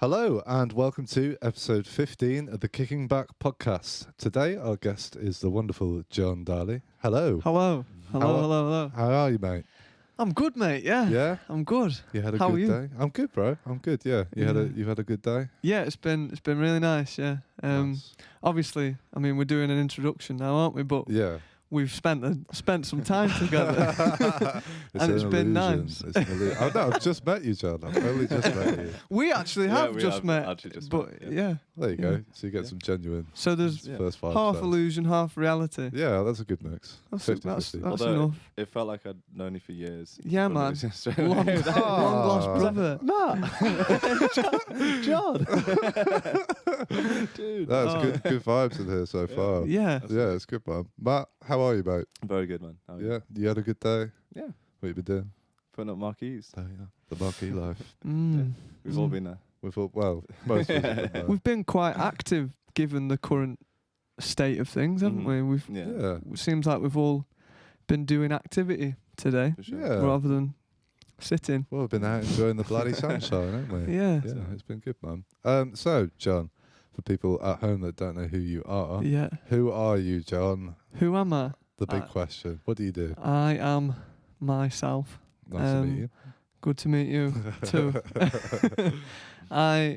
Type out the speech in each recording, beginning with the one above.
Hello and welcome to episode 15 of the Kicking Back podcast. Today our guest is the wonderful John Dhali. Hello. Hello. Hello. How are you, mate? I'm good, mate. Yeah. Yeah? I'm good. You had a How good are you? day? I'm good, bro. I'm good, yeah. You've had a good day? Yeah, it's been really nice, yeah. Nice. Obviously, I mean, we're doing an introduction now, aren't we? But Yeah. we've spent some time together. And it's been nice. It's an illusion. Oh, no, I've just met you, John. I've only just met you. We actually have we just have met. actually just but met, yeah. There you Yeah. go. So you get some genuine So there's first 5 half stars. illusion, half reality. Yeah, that's a good mix. That's 50-50. Although enough. it felt like I'd known you for years. Yeah, But man. it was just- Long lost Ah. brother. John. Dude. That's Oh. good vibes in here so far. Yeah. Yeah, it's good, man. Matt, how are you, mate? Very good, man. How are you? Yeah, you had a good day? Yeah. What you been doing? Putting up marquees. Oh, yeah. The marquee life. Mm. We've all been there. We thought, well, most of us have been there. We've been quite active given the current state of things, haven't we? Yeah. Yeah. It seems like we've all been doing activity today For sure. Yeah. rather than sitting. Well, we've been out enjoying the bloody sunshine, haven't we? Yeah. Yeah, it's been good, man. So, John, for people at home that don't know who you are, Yeah. who are you, John? Who am I? The big question. What do you do? I am myself. Nice to meet you. Good to meet you too. My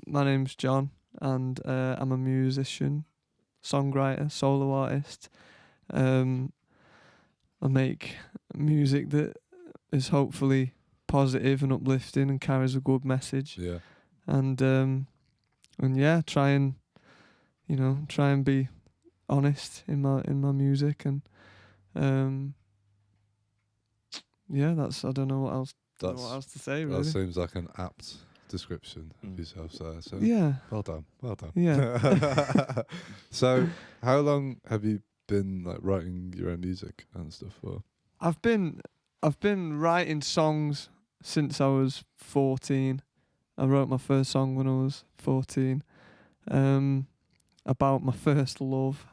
name's John, and I'm a musician, songwriter, solo artist. I make music that is hopefully positive and uplifting and carries a good message. Yeah. And yeah, try and be honest in my music, and yeah, I don't know what else to say, really. That seems like an apt description of Mm. yourself, so Yeah. well done. Yeah. So, how long have you been like writing your own music and stuff for? I've been writing songs since I was 14. I wrote my first song when I was 14. About my first love.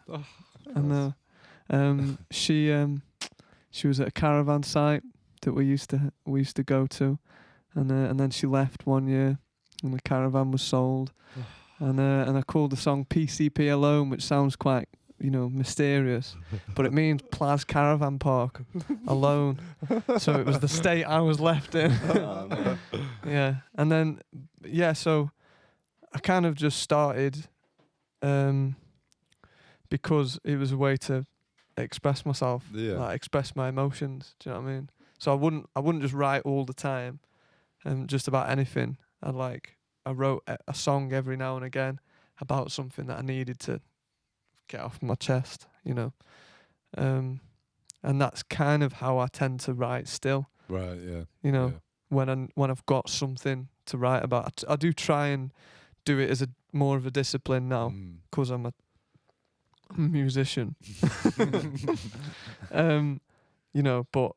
I know. She was at a caravan site that we used to go to, and then she left one year, and the caravan was sold, and I called the song PCP Alone, which sounds quite mysterious, but it means Plaz Caravan Park Alone. So it was the state I was left in. Oh, man. Yeah, and then so I kind of just started because it was a way to express myself, Yeah. like express my emotions. Do you know what I mean? So I wouldn't just write all the time, just about anything. I wrote a song every now and again about something that I needed to get off my chest, and that's kind of how I tend to write still. Right. Yeah. You Yeah. when I've got something to write about, I do try and do it as more of a discipline now, Mm. because I'm a musician. But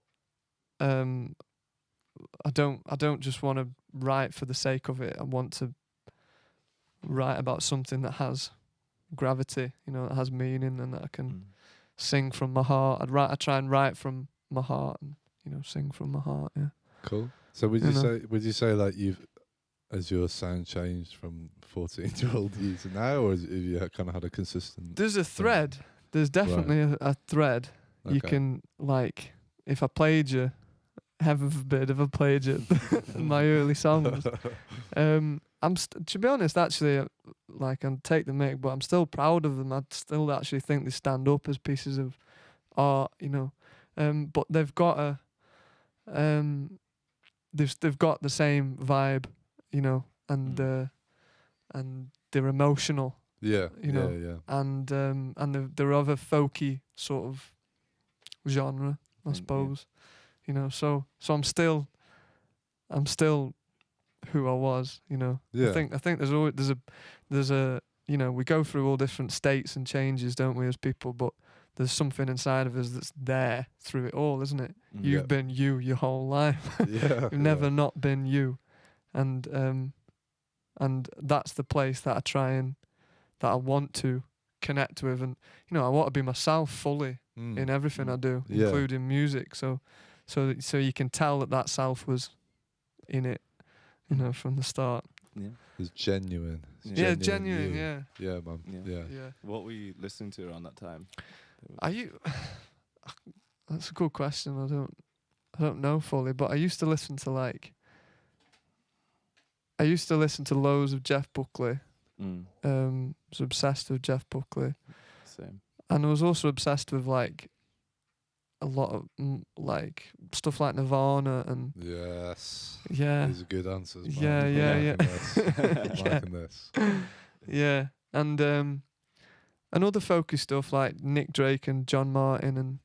I don't just want to write for the sake of it. I want to write about something that has gravity, that has meaning, and that I can sing from my heart. I try and write from my heart, and sing from my heart. Yeah. Cool. So would you say like has your sound changed from 14-year-old you to now, or have you kind of had a consistent? There's a thread. There's definitely a thread. You Okay. can, if I played you, heaven forbid, if I played you my early songs, to be honest, actually, and take the mic, but I'm still proud of them. I still actually think they stand up as pieces of art, but they've got they've got the same vibe, and they're emotional. Yeah. Yeah. And they're of a folky sort of genre, I suppose. So I'm still who I was. Yeah. I think there's a we go through all different states and changes, don't we, as people? But there's something inside of us that's there through it all, isn't it? You've been you your whole life. Yeah. You've never not been you, and that's the place that I want to connect with, and I want to be myself fully in everything I do, Yeah. including music. So you can tell that self was in it, from the start. Yeah. It's genuine. It's Yeah, genuine. you. Yeah. Yeah, man. Yeah. Yeah. Yeah. What were you listening to around that time? Are you? That's a good question. I don't know fully, but I used to listen to loads of Jeff Buckley. Was obsessed with Jeff Buckley, Same. and I was also obsessed with like a lot of like stuff like Nirvana and Yes. yeah, These are good answers, man. Yeah, I'm yeah, liking yeah. this. I'm liking this. yeah, and other folky stuff like Nick Drake and John Martin and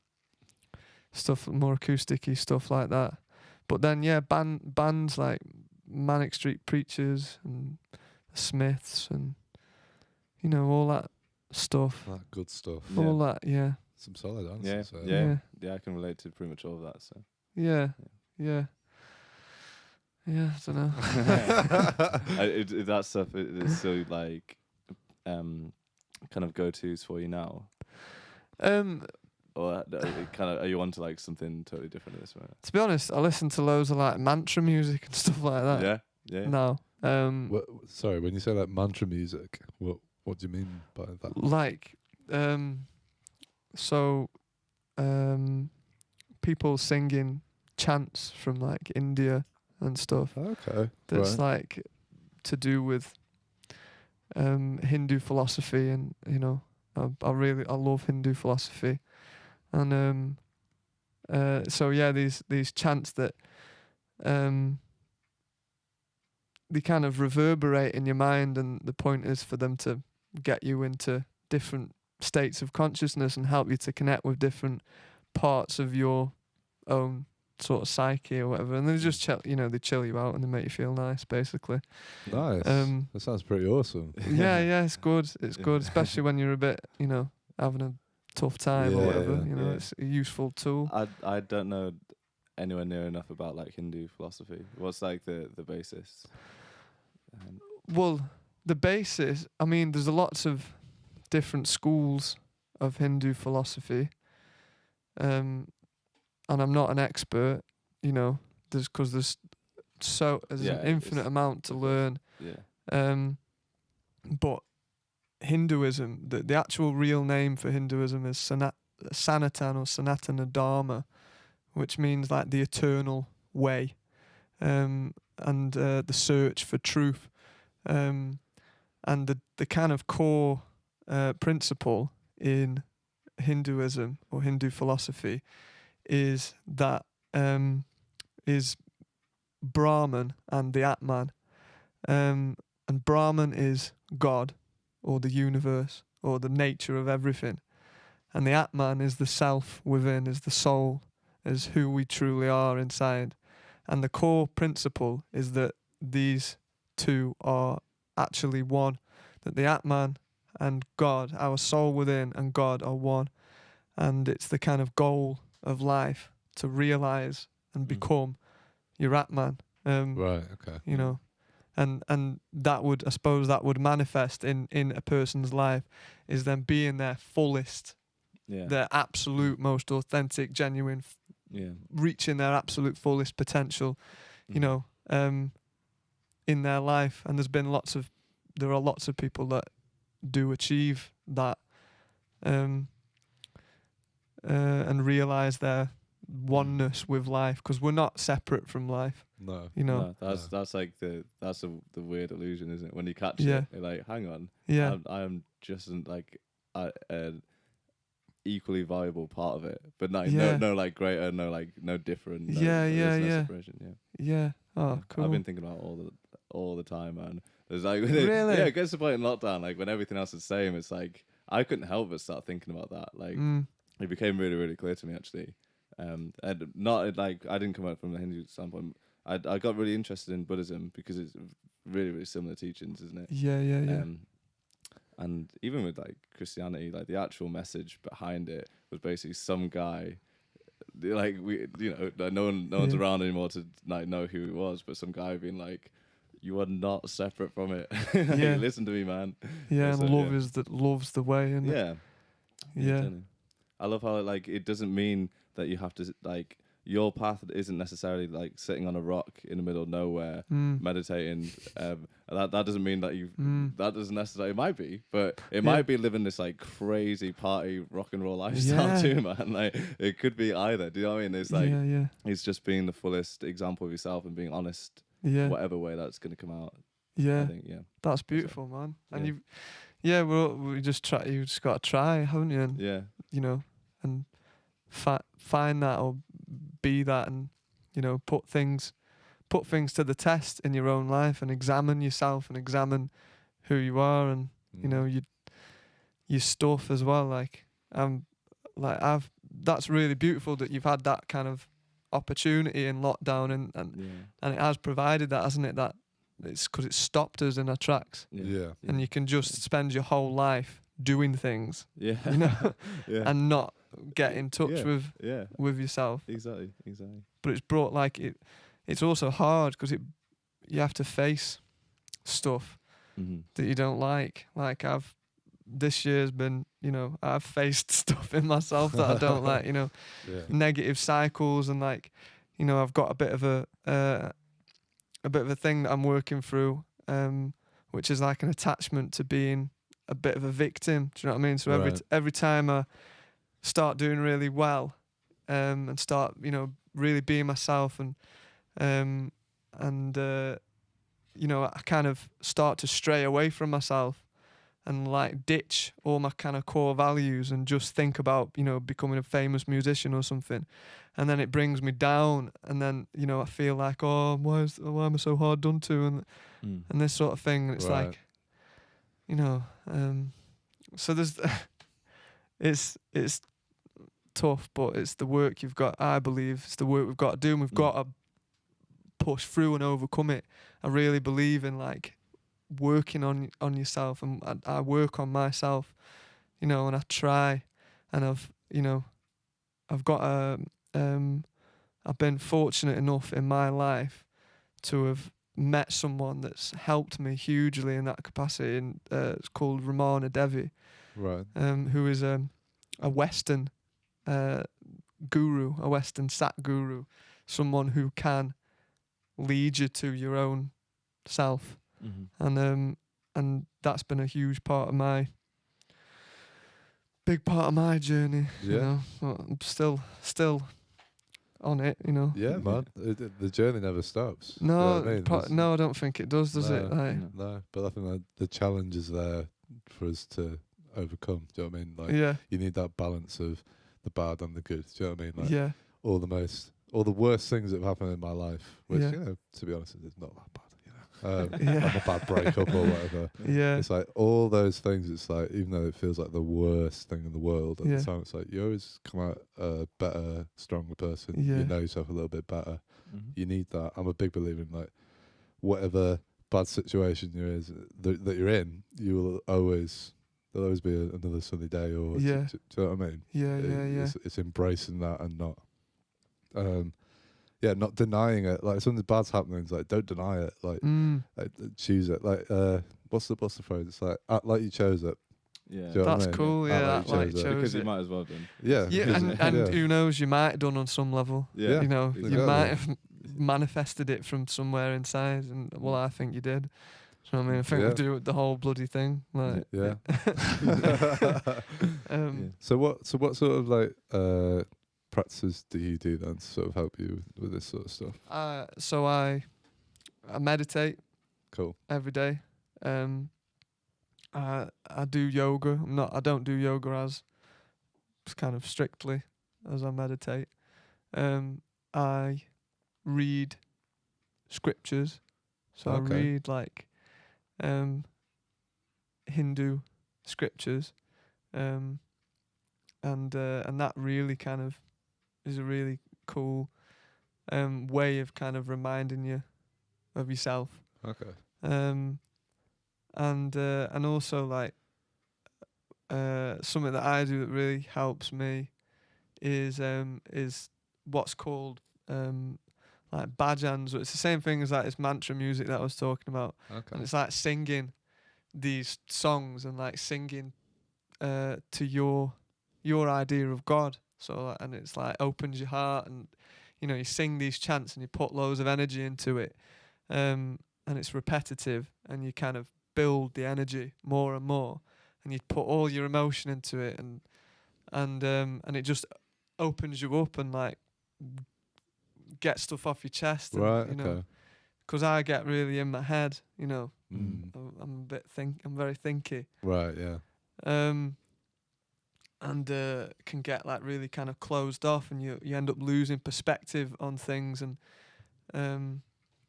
stuff, more acousticy stuff like that. But then yeah, bands like Manic Street Preachers and the Smiths and all that stuff. That good stuff. Yeah. All that, yeah. Some solid Yeah, answers. yeah. I can relate to pretty much all of that. So. Yeah. I don't know. That stuff is so like, kind of go-tos for you now. Or are you onto like something totally different at this moment? To be honest, I listen to loads of like mantra music and stuff like that. Yeah. No. Sorry, when you say like mantra music, what do you mean by that? Like, people singing chants from like India and stuff. Okay. That's right. like to do with Hindu philosophy, and I love Hindu philosophy, and these chants that they kind of reverberate in your mind, and the point is for them to get you into different states of consciousness and help you to connect with different parts of your own sort of psyche or whatever, and they just they chill you out and they make you feel nice, basically. Nice. That sounds pretty awesome. Yeah, it's good. It's good, especially when you're a bit, having a tough time or whatever. Yeah. It's a useful tool. I don't know anywhere near enough about like Hindu philosophy. What's like the basis? Well, the basis, I mean, there's lots of different schools of Hindu philosophy, and I'm not an expert, there's an infinite amount to learn. Yeah. But Hinduism, the actual real name for Hinduism is Sanatan or Sanatana Dharma, which means like the eternal way, and the search for truth, and the kind of core principle in Hinduism or Hindu philosophy is that is Brahman and the Atman, and Brahman is God or the universe or the nature of everything, and the Atman is the self within, is the soul, is who we truly are inside. And the core principle is that these two are actually one, that the Atman and God, our soul within and God, are one. And it's the kind of goal of life to realize and become your Atman. Right, okay. And that would, I suppose, that would manifest in a person's life, is them being their fullest, their absolute most authentic, genuine, reaching their absolute fullest potential, in their life. And there are lots of people that do achieve that, and realize their oneness with life, because we're not separate from life. No. No, that's like the weird illusion, isn't it? When you catch it, you're like, hang on, I am just like an equally valuable part of it, but no like greater, no different. No separation. Yeah. Oh, cool. I've been thinking about all the time, man. There's like really? Yeah, it gets to the point in lockdown, like when everything else is the same, it's like I couldn't help but start thinking about that. Like it became really, really clear to me actually. And not like I didn't come out from the Hindu standpoint. I got really interested in Buddhism because it's really, really similar teachings, isn't it? Yeah. And even with like Christianity, like the actual message behind it was basically some guy, like no one's around anymore to like know who he was, but some guy being like, you are not separate from it. Listen to me, man. Yeah, and love's the way, and yeah. I love how like it doesn't mean that you have to like your path isn't necessarily like sitting on a rock in the middle of nowhere meditating. That doesn't mean that that doesn't necessarily, it might be, but it might be living this like crazy party rock and roll lifestyle too, man. Like it could be either. Do you know what I mean? It's like it's just being the fullest example of yourself and being honest, whatever way that's gonna come out. Yeah, I think, that's beautiful, man. And you just try. You just got to try, haven't you? And you know, and find that or be that, and you know, put things to the test in your own life, and examine yourself and examine who you are, and you know, your stuff as well. That's really beautiful that you've had that kind of opportunity in lockdown, and it has provided that, hasn't it? That it's because it stopped us in our tracks. And you can just spend your whole life doing things, you know, and not get in touch with yourself. Exactly. But it's brought it's also hard because you have to face stuff that you don't like. Like this year's been, you know, I've faced stuff in myself that I don't like, you know, negative cycles, and like, you know, I've got a bit of a thing that I'm working through, which is like an attachment to being a bit of a victim. Do you know what I mean? So every time I start doing really well, and start, you know, really being myself, and you know, I kind of start to stray away from myself and like ditch all my kind of core values and just think about, you know, becoming a famous musician or something. And then it brings me down, and then, you know, I feel like, oh, why am I so hard done to, and this sort of thing. And it's like, you know, so there's, it's tough, but it's the work you've got. I believe it's the work we've got to do, and we've got to push through and overcome it. I really believe in like working on yourself, and I work on myself, you know, and I try, and I've got I've been fortunate enough in my life to have met someone that's helped me hugely in that capacity, and it's called Ramana Devi, who is a Western guru, a Western sat guru, someone who can lead you to your own self, and that's been a huge part of my journey. You know, I'm still on it, you know. Yeah, man. The journey never stops. No, you know what I mean? no, I don't think it does it? Like, no, but I think that the challenge is there for us to overcome. Do you know what I mean? Like, you need that balance of the bad and the good. Do you know what I mean? Like, all the worst things that have happened in my life, which, you know, to be honest, it's not that bad. Like a bad breakup or whatever. It's like all those things. It's like, even though it feels like the worst thing in the world, at the time, it's like you always come out a better, stronger person. You know yourself a little bit better. You need that. I'm a big believer in like whatever bad situation that you're in, there'll always be another sunny day. Or do you know what I mean? It's embracing that and not. Not denying it. Like, something bad's happening, it's like, don't deny it. Like, choose it. Like, what's the phrase? It's like, act like you chose it. Yeah, that's cool. Yeah, act like you chose it. Because you might as well have done. And who knows? You might have done on some level. You know, exactly. You might have manifested it from somewhere inside, and well, I think you did. So I mean, I think we do the whole bloody thing. Like, So what sort of like practices do you do then to sort of help you with this sort of stuff? So I meditate. Cool. Every day. I do yoga. I don't do yoga as kind of strictly as I meditate. I read scriptures. So I read like Hindu scriptures. And that really kind of is a really cool way of kind of reminding you of yourself. Okay. And also like something that I do that really helps me is what's called like bhajans. It's the same thing as like this mantra music that I was talking about. Okay. And it's like singing these songs and like singing to your idea of God. So, and it's like opens your heart, and you sing these chants and you put loads of energy into it, and it's repetitive, and you kind of build the energy more and more, and you put all your emotion into it, and it just opens you up and like get stuff off your chest, and, right? you know, Okay. because I get really in my head, you know. Mm. I'm very thinky. Right. Yeah. And can get like really kind of closed off, and you end up losing perspective on things, and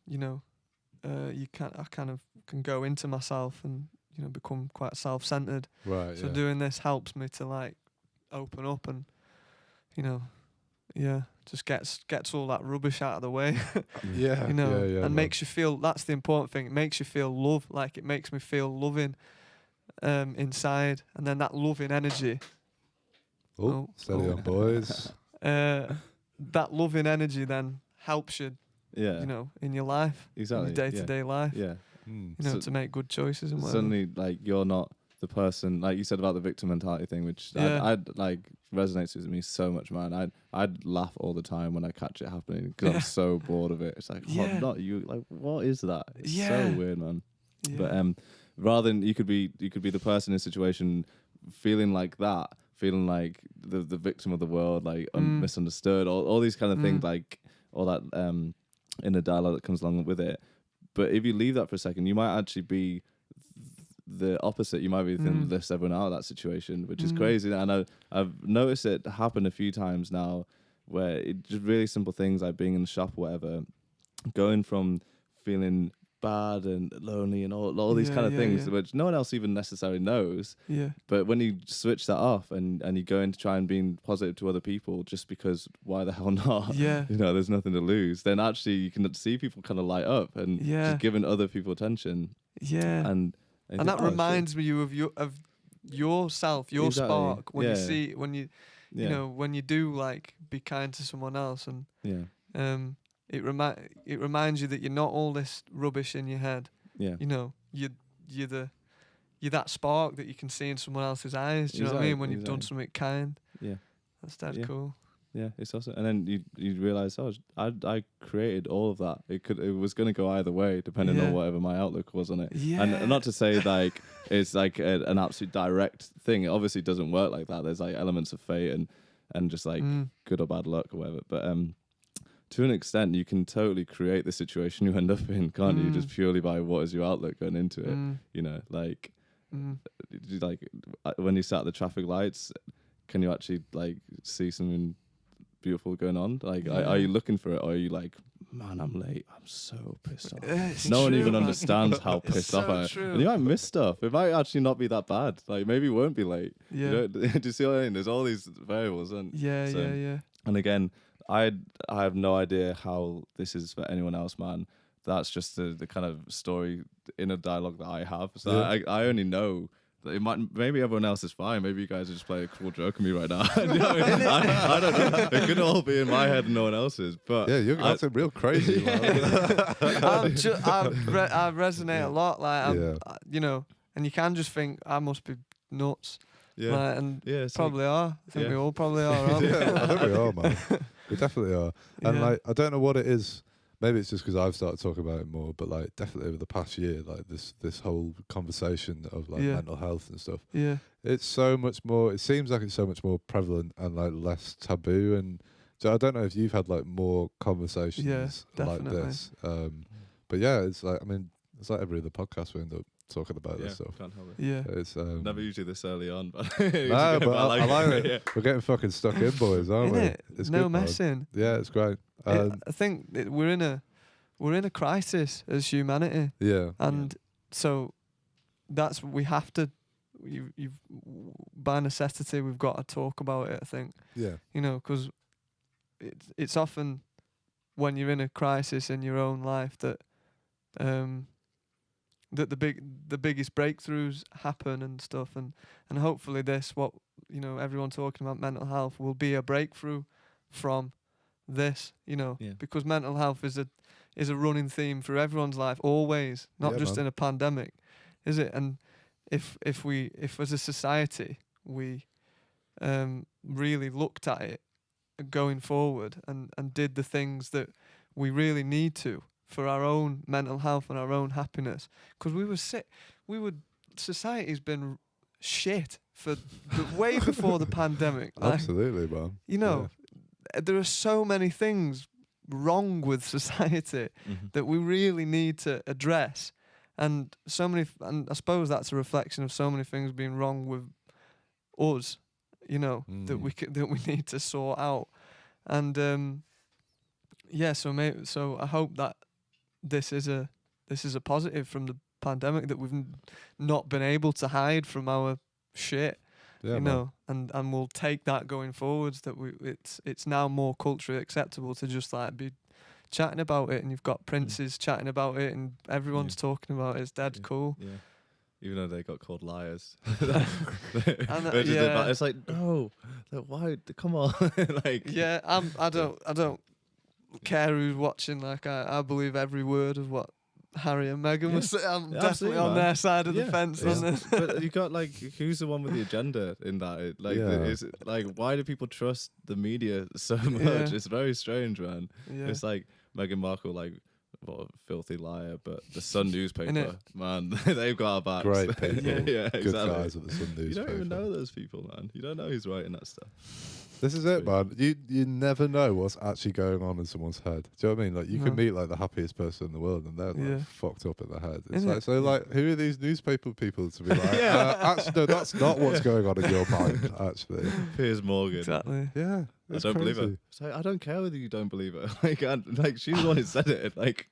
you know, I kind of can go into myself and, you know, become quite self-centered. Right. So yeah. doing this helps me to like open up and, you know, just gets all that rubbish out of the way. Yeah. You know, yeah, and makes you feel. That's the important thing. It makes you feel love. Like it makes me feel loving inside, and then that loving energy. Steady on, boys. That loving energy then helps you, Yeah. you know, in your life, Exactly. in your day-to-day life. Yeah. You know, to make good choices and whatever. Suddenly, like, you're not the person, like you said about the victim mentality thing, which I'd like resonates with me so much, man. I'd laugh all the time when I catch it happening because I'm so bored of it. It's like, oh, not you. Like, what is that? It's so weird, man. Yeah. But rather than you could be the person in a situation feeling like that, feeling like the victim of the world, like misunderstood, all these kind of things, like all that inner dialogue that comes along with it. But if you leave that for a second, you might actually be the opposite. You might be thinking, lift everyone out of that situation, which is crazy. And I've noticed it happen a few times now, where it just really simple things like being in the shop or whatever, going from feeling bad and lonely and all these kind of things, which no one else even necessarily knows. Yeah. But when you switch that off and you go into try and being positive to other people, just because why the hell not? Yeah. You know, there's nothing to lose. Then actually you can see people kind of light up and just giving other people attention. Yeah. And that reminds me of yourself, your spark. When you see you know, when you do like be kind to someone else, and it reminds you that you're not all this rubbish in your head. Yeah. You know, you're that spark that you can see in someone else's eyes. Do you know what I mean? When you've done something kind. Yeah. That's cool. Yeah, it's awesome. And then you realise, I created all of that. It was going to go either way, depending on whatever my outlook was on it. Yeah. And not to say like it's like an absolute direct thing. It obviously doesn't work like that. There's like elements of fate and just like good or bad luck or whatever. But to an extent, you can totally create the situation you end up in, can't you? Just purely by what is your outlook going into it. You know, like when you sat at the traffic lights, can you actually like see something beautiful going on? Like, are you looking for it, or are you like, man, I'm late, I'm so pissed off? No one even understands how pissed off I am. And you might miss stuff. It might actually not be that bad. Like, maybe you won't be late. Yeah. Do you see what I mean? There's all these variables. And And again, I have no idea how this is for anyone else, man. That's just the kind of story, inner dialogue that I have. So I only know that it might. Maybe everyone else is fine. Maybe you guys are just playing a cool joke on me right now. You know what I mean? I don't know. It could all be in my head and no one else's. But yeah, you're acting real crazy. I resonate a lot. Like, you know, and you can just think I must be nuts. Yeah, like, and probably are. I think we all probably are. Aren't we? I think we are, man. We definitely are. And like, I don't know what it is. Maybe it's just because I've started talking about it more, but like definitely over the past year, like this whole conversation of like mental health and stuff. Yeah, it's so much more. It seems like it's so much more prevalent and like less taboo. And so I don't know if you've had like more conversations like this. But yeah, it's like, I mean, it's like every other podcast we end up talking about this stuff. Can't help it. Yeah, it's never usually this early on, but no, but I like it. We're getting fucking stuck in, boys, aren't we? It's no messing. Yeah, it's great. I think we're in a crisis as humanity. Yeah, and so that's we have to. You've by necessity we've got to talk about it. I think. Yeah. You know, because it's often when you're in a crisis in your own life that that the biggest breakthroughs happen and stuff, and hopefully what everyone talking about mental health will be a breakthrough from this, because mental health is a running theme for everyone's life always, not just in a pandemic, is it? And if as a society we really looked at it going forward and did the things that we really need to for our own mental health and our own happiness. Because we were sick. Society's been shit for way before the pandemic. Absolutely, man. You know, there are so many things wrong with society that we really need to address. And so many, and I suppose that's a reflection of so many things being wrong with us, you know, that we need to sort out. And so I hope that this is a positive from the pandemic, that we've not been able to hide from our shit, you know, and we'll take that going forwards. That it's now more culturally acceptable to just like be chatting about it, and you've got princes chatting about it, and everyone's talking about it. It's dead cool. Yeah. Even though they got called liars. It's like, no, why? Come on. Like, yeah, I don't care who's watching. Like, I believe every word of what Harry and Meghan was saying. I'm definitely on their side of the fence on this. But you got like, who's the one with the agenda in that? Is it, like, why do people trust the media so much? It's very strange, man. Yeah. It's like Meghan Markle, like, what a filthy liar, but the Sun newspaper, man, they've got our backs. Great people. Good exactly. Guys at the Sun newspaper. You don't even know those people, man. You don't know who's writing that stuff. This is it, man. You never know what's actually going on in someone's head. Do you know what I mean? Like, you can meet like the happiest person in the world, and they're like fucked up in the head. It's like, so like, who are these newspaper people to be like? Actually, no, that's not what's going on in your mind. Actually, Piers Morgan. Exactly. Yeah, I don't believe her. It's like, I don't care whether you don't believe her. Like she's the one who said it. Like,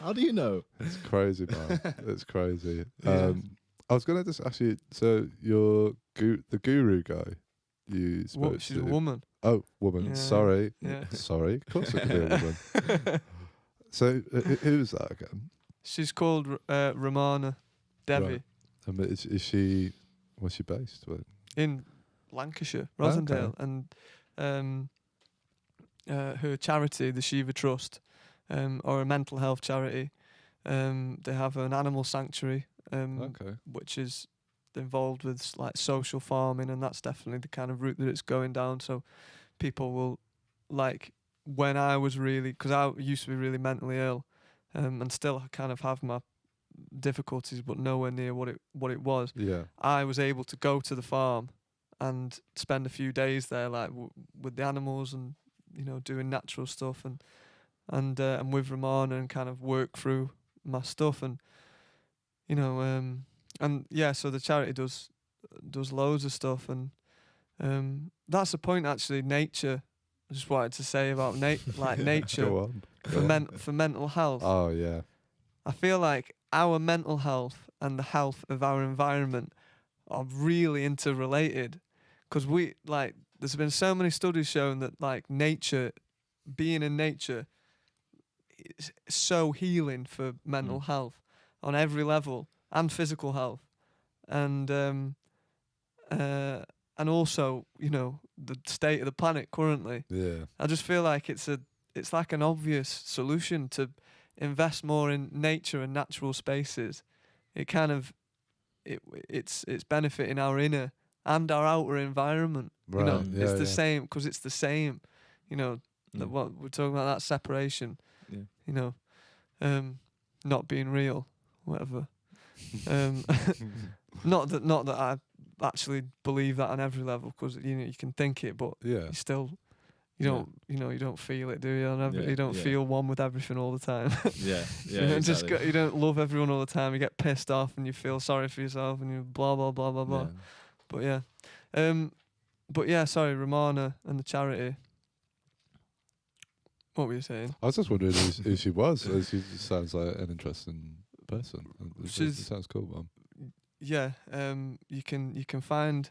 how do you know? It's crazy, man. It's crazy. I was gonna just ask you. So you're the guru guy. You spoke she's a woman. Oh, woman. Yeah. Sorry. Yeah. Sorry. Of course it could be a woman. So who's that again? She's called Ramana Devi. Right. And is she? Where's she based? Where? In Lancashire, Rosendale, and her charity, the Shiva Trust, or a mental health charity. They have an animal sanctuary, which is involved with like social farming, and that's definitely the kind of route that it's going down. So people will, like, when I was really, because I used to be really mentally ill, and still I kind of have my difficulties, but nowhere near what it was. Yeah, I was able to go to the farm and spend a few days there, like with the animals, and you know, doing natural stuff, and with Ramana, and kind of work through my stuff, and you know, so the charity does loads of stuff, and that's the point actually. Nature, I just wanted to say about nature Go on. for mental health. Oh yeah, I feel like our mental health and the health of our environment are really interrelated, because there's been so many studies showing that like nature, being in nature, is so healing for mental health on every level, and physical health, and also, you know, the state of the planet currently. Yeah, I just feel like it's like an obvious solution to invest more in nature and natural spaces. It kind of it's benefiting our inner and our outer environment. Right. You know, yeah, it's the same, because it's the same. You know, what we're talking about, that separation. Yeah. You know, not being real, whatever. Not that I actually believe that on every level, because you know, you can think it, but you still you don't feel it, do you? You don't feel one with everything all the time. You exactly. You don't love everyone all the time. You get pissed off and you feel sorry for yourself, and you blah blah blah blah blah. But sorry, Ramana and the charity. What were you saying? I was just wondering who she was. She sounds like an interesting person. It sounds cool, man. Yeah, you can find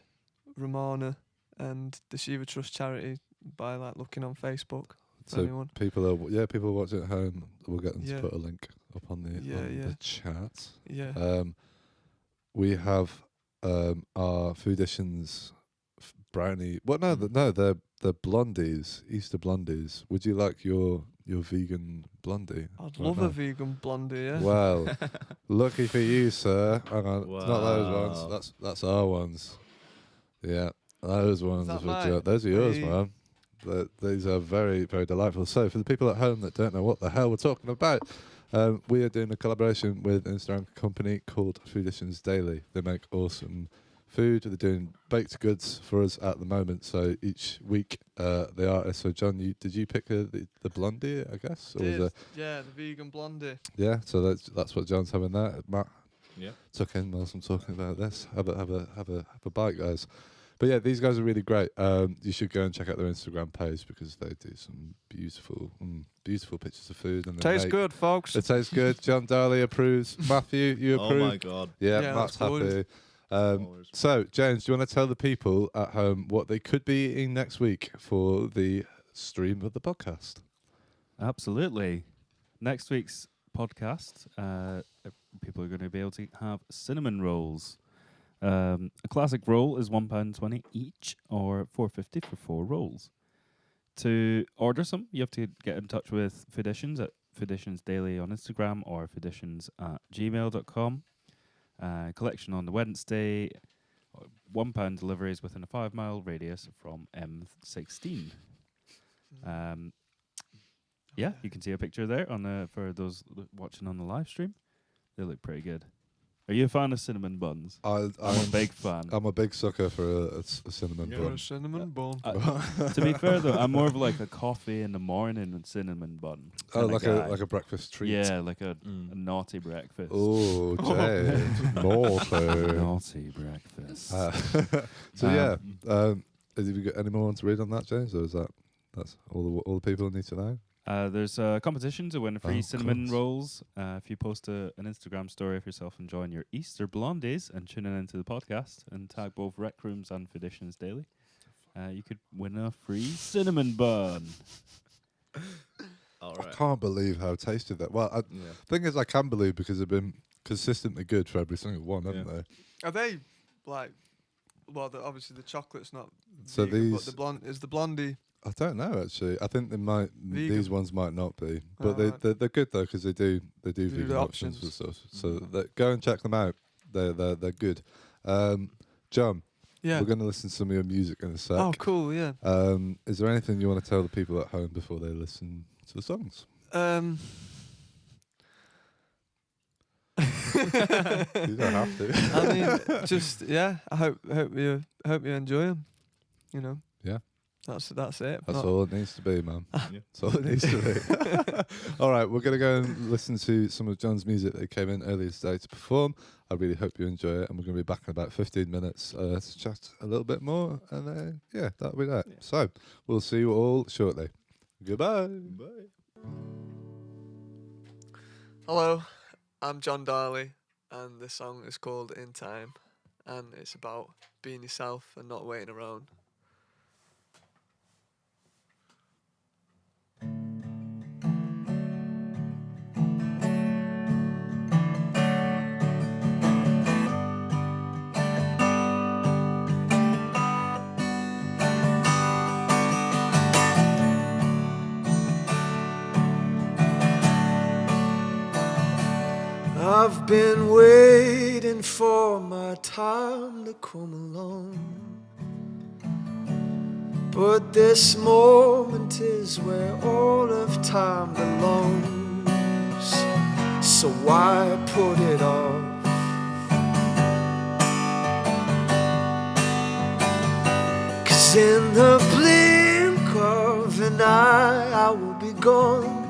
Ramana and the Shiva Trust charity by like looking on Facebook. So anyone. people are watching at home. We'll get them to put a link up on the chat. Yeah. We have our Fooditions brownie. What? No, they're blondies, Easter blondies. Would you like your vegan blondie? I'd love a vegan blondie. Yeah. Well, lucky for you, sir. Hang on, wow. It's not those ones. That's our ones. Yeah, those ones. Those are yours, man. These are very, very delightful. So for the people at home that don't know what the hell we're talking about, we are doing a collaboration with an Instagram company called Fooditions Daily. They make awesome food. They're doing baked goods for us at the moment. So each week they are. So John, did you pick the blondie? I guess. Or was the vegan blondie. Yeah. So that's what John's having there. Matt, tuck in whilst I'm talking about this. Have a bite, guys. But yeah, these guys are really great. You should go and check out their Instagram page because they do some beautiful pictures of food. And tastes good, folks. It tastes good. John Dhali approves. Matthew, you approve? Oh my God. Yeah, Matt's happy. So, James, do you want to tell the people at home what they could be eating next week for the stream of the podcast? Absolutely. Next week's podcast, people are going to be able to have cinnamon rolls. A classic roll is £1.20 each, or $4.50 for 4 rolls. To order some, you have to get in touch with Fooditions at Fooditions Daily on Instagram or fooditions@gmail.com. Collection on the Wednesday. £1 deliveries within a 5-mile radius from M16. Yeah, you can see a picture there on for those watching on the live stream. They look pretty good. Are you a fan of cinnamon buns? I'm a big fan. I'm a big sucker for a cinnamon bun. You're a cinnamon bun. To be fair though, I'm more of like a coffee in the morning and cinnamon bun. Oh, like a breakfast treat. Yeah, like a naughty breakfast. Oh, James, naughty breakfast. So yeah, have you got any more to read on that, James, or is that's all the people need to know? There's a competition to win free cinnamon rolls. If you post an Instagram story of yourself enjoying your Easter blondies and tuning into the podcast and tag both RecRooms and Fooditions Daily, you could win a free cinnamon bun. All right. I can't believe how tasty that. Well, thing is, I can believe because they've been consistently good for every single one, haven't they? Are they like? Well, obviously the chocolate's not. So vegan, these but is the blondie? I don't know actually. I think they might. Vegan. These ones might not be, but they're good though because they do vegan the options for options. stuff. So go and check them out. They're good. John, we're going to listen to some of your music in a sec. Oh, cool. Yeah. Is there anything you want to tell the people at home before they listen to the songs? You don't have to. I mean, just I hope you enjoy them. You know. Yeah. That's it. That's all it needs to be, man. That's all it needs to be. All right, we're going to go and listen to some of John's music that came in earlier today to perform. I really hope you enjoy it, and we're going to be back in about 15 minutes to chat a little bit more, and that'll be that. Yeah. So we'll see you all shortly. Goodbye. Bye. Hello, I'm John Dhali, and this song is called In Time, and it's about being yourself and not waiting around. I've been waiting for my time to come along, but this moment is where all of time belongs. So why put it off? Cause in the blink of an eye I will be gone.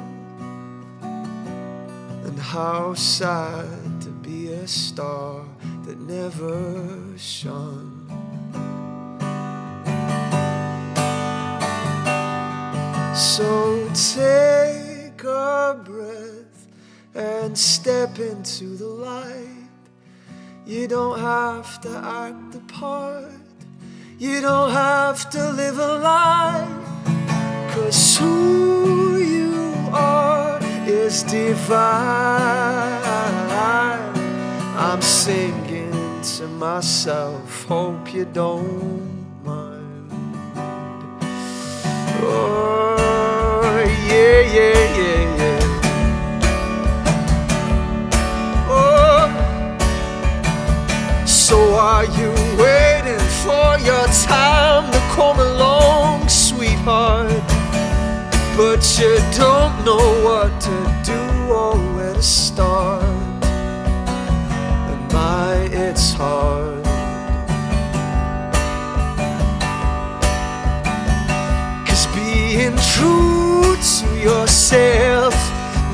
How sad to be a star that never shone. So take a breath and step into the light. You don't have to act the part. You don't have to live a lie. 'Cause who you are is divine. I'm singing to myself, hope you don't mind. Oh, yeah, yeah, yeah, yeah. Oh, so are you waiting for your time to come along, sweetheart? but you don't know what to do or where to start. And my, it's hard. 'Cause being true to yourself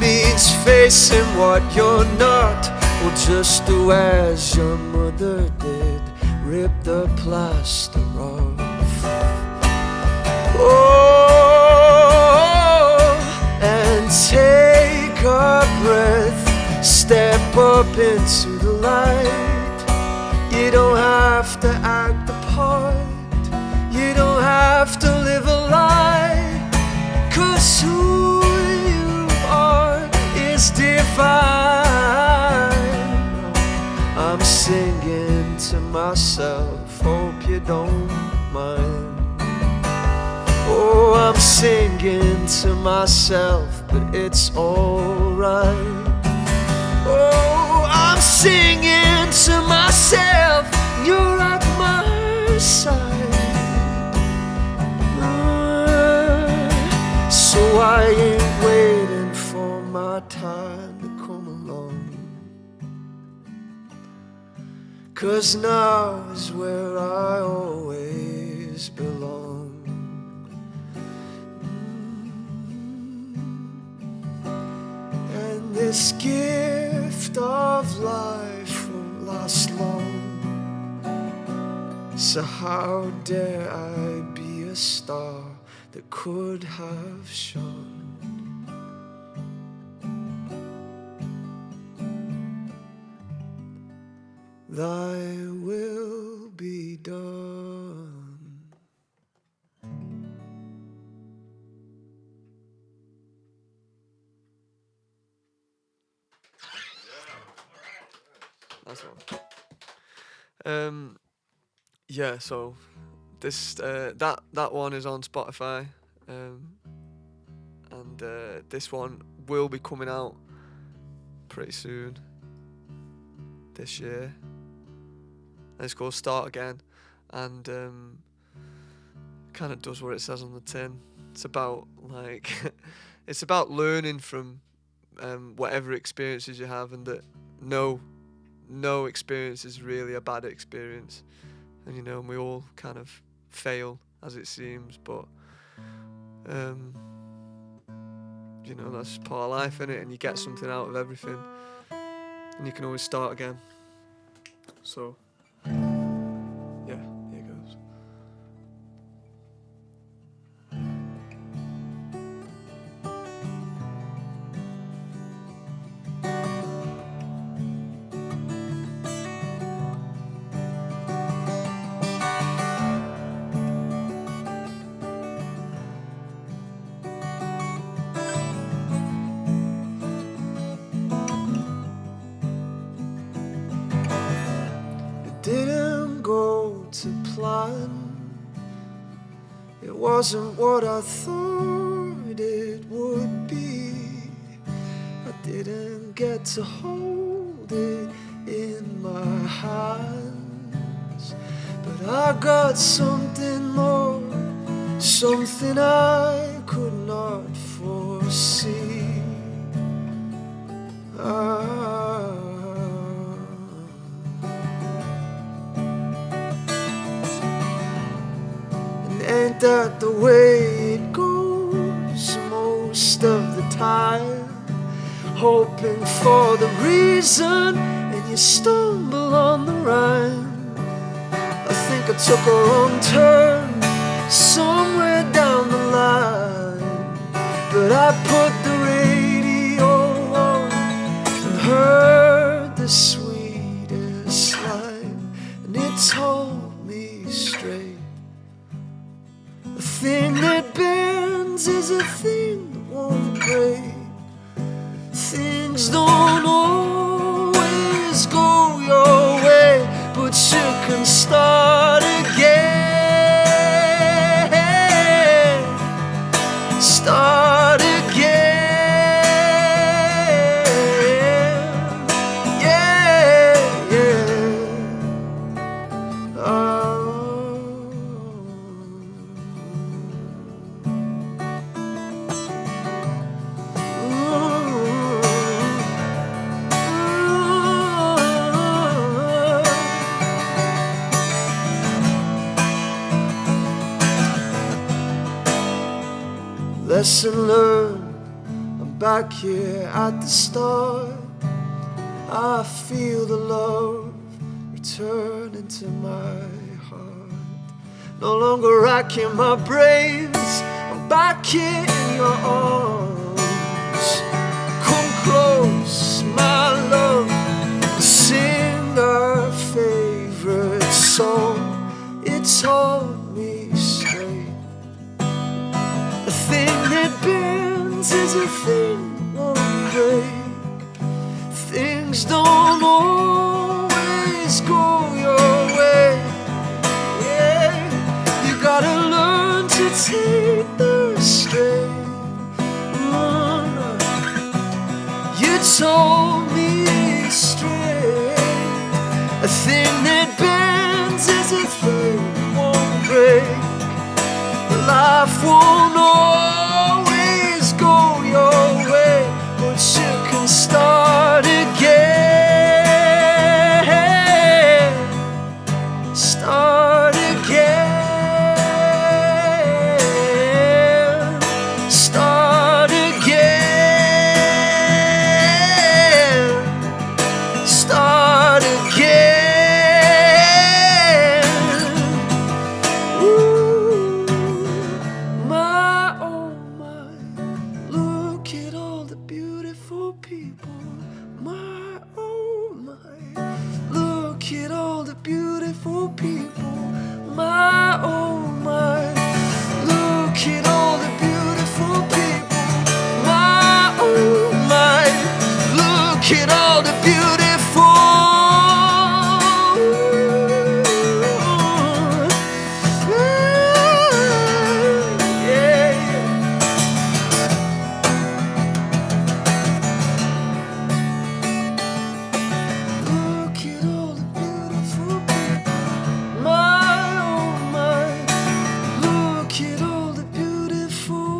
means facing what you're not, or just do as your mother did, rip the plaster off. Oh, and take a breath, step up into the light. You don't have to act the part, you don't have to live a lie, 'cause who you are is divine. I'm singing to myself, hope you don't mind. Oh, I'm singing to myself, but it's alright. Oh, I'm singing to myself, you're at my side. So I ain't waiting for my time to come along, 'cause now is where I always belong. And this gift of life won't last long, so how dare I be a star that could have shone. Thy will be done. That's one. Yeah, so this that one is on Spotify, and this one will be coming out pretty soon this year. And it's called Start Again, and kind of does what it says on the tin. It's about it's about learning from whatever experiences you have, and that no experience is really a bad experience. And and we all kind of fail, as it seems, but that's part of life, innit? And you get something out of everything, and you can always start again. So yeah, here goes. Didn't go to plan. It wasn't what I thought it would be. I didn't get to hold it in my hands, but I got something more, something I could not foresee. Ain't that the way it goes most of the time? Hoping for the reason and you stumble on the rhyme. I think I took a wrong turn somewhere down the line, but I put the radio on and heard the sweetest line, and it told me straight. A thing that bends is a thing that won't break. Things don't always go your way, but you can start again. Start again. Yeah, yeah. Lesson learned, I'm back here at the start. I feel the love return into my heart. No longer racking my brains, I'm back here in your arms. Come close, my love, sing our favorite song. It's all me straight. A thing that bends is a thing that won't break. Things don't always go your way. Yeah, you gotta learn to take the strain. You told me straight. A thing that bends is a thing that won't break. Life won't always go your way, but you can start again. Start again. Start again. Start again. Ooh, my, oh my, look at all the beautiful people. My, oh my, look at all the beautiful people. My, oh my, look at all the beautiful people. My, oh my, look at all the beautiful. Yeah. Look at all the beautiful people. My, oh my, look at all the beautiful.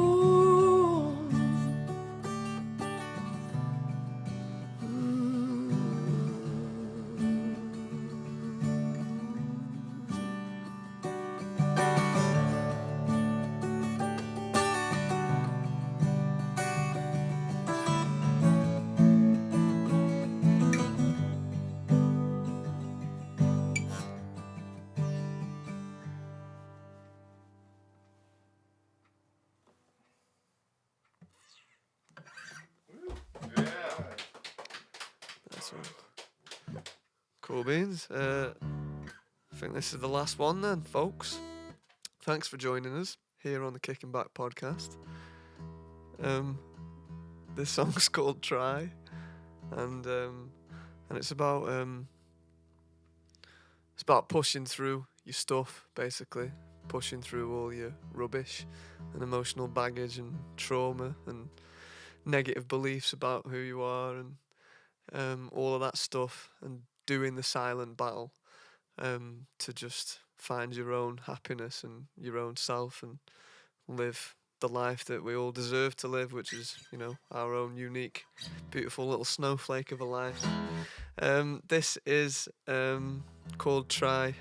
That's one. Cool beans. I think this is the last one then, folks. Thanks for joining us here on the Kicking Back podcast. This song's called Try, and it's about pushing through your stuff, basically, pushing through all your rubbish and emotional baggage and trauma and negative beliefs about who you are and all of that stuff, and doing the silent battle to just find your own happiness and your own self and live the life that we all deserve to live, which is, you know, our own unique, beautiful little snowflake of a life. This is called Try.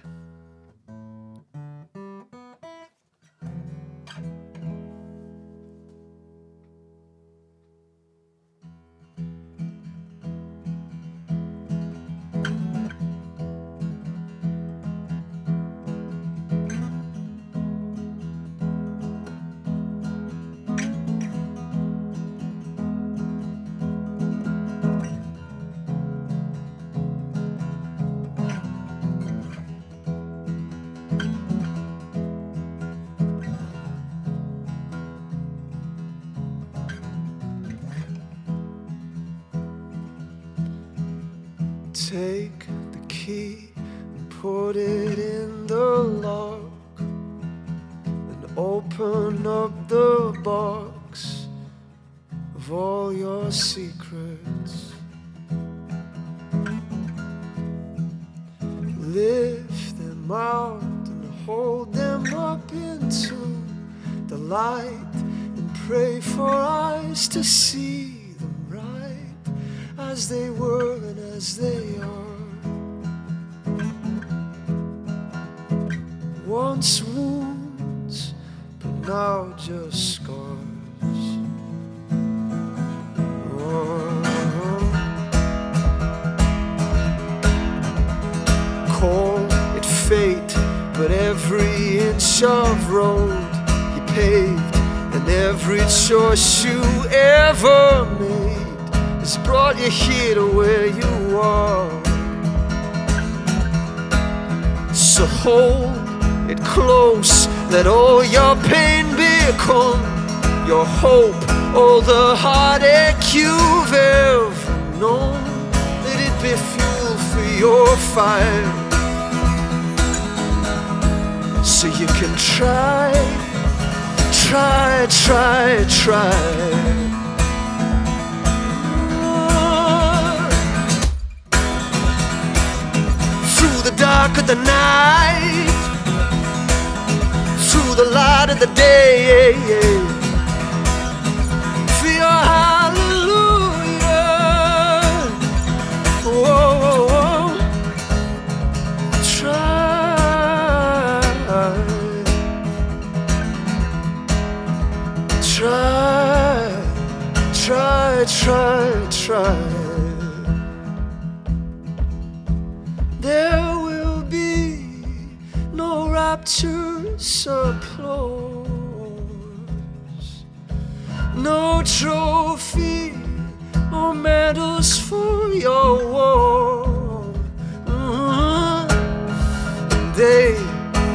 Take the key and put it in the lock, and open up the box of all your secrets. Lift them out and hold them up into the light, and pray for eyes to see them right as they were and as they are. Once wounds, but now just scars. inch of road you paved, and every choice you ever made has brought you here to where you are. So hold it close, let all your pain become your hope, all the heartache you've ever known. Let it be fuel for your fire, so you can try. Through the dark of the night, through the light of the day, for your hallelujah. Whoa, try. There will be no rapturous applause, no trophy or medals for your war. They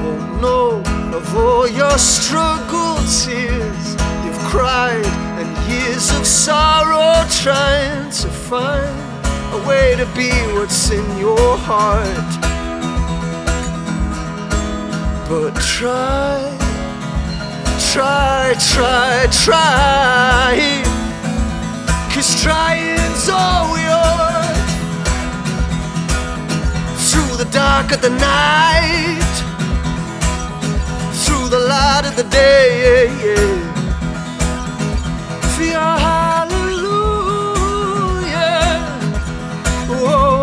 won't know of all your struggle tears you've cried, and years of sorrow trying to find a way to be what's in your heart. But try, 'cause trying's all yours. Through the dark of the night, through the light of the day, for your hallelujah. Whoa,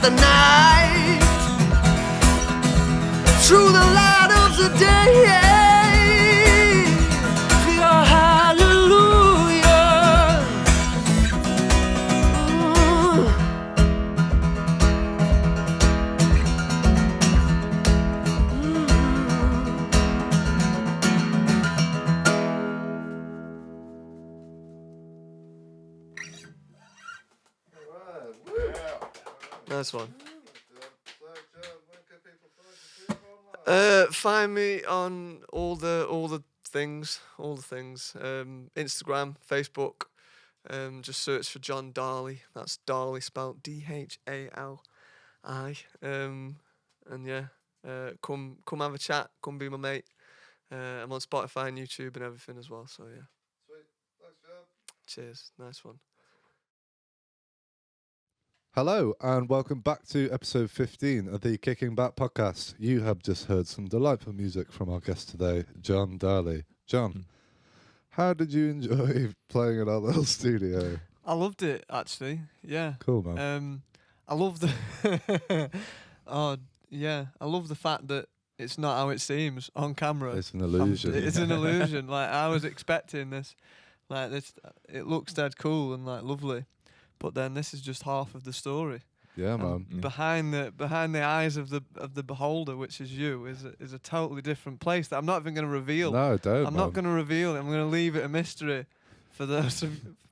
the night, through the light of the day, for your hallelujah. Nice one. Find me on all the things. Instagram, Facebook. Just search for John Dhali. That's Dhali spelled D-H-A-L-I. And yeah, come have a chat. Come be my mate. I'm on Spotify and YouTube and everything as well. So yeah. Sweet. Thanks, John. Cheers. Nice one. Hello and welcome back to episode 15 of the Kicking Back podcast. You have just heard some delightful music from our guest today, John Dhali. John, how did you enjoy playing in our little studio? I loved it, actually. Yeah. Cool, man. I love the I love the fact that it's not how it seems on camera. It's an illusion. It's an illusion. Like, I was expecting this. Like, this, it looks dead cool and like lovely. But then this is just half of the story. Yeah, man. Behind the eyes of the beholder, which is you, is a totally different place that I'm not even going to reveal. No, don't. I'm not going to reveal it. I'm going to leave it a mystery for those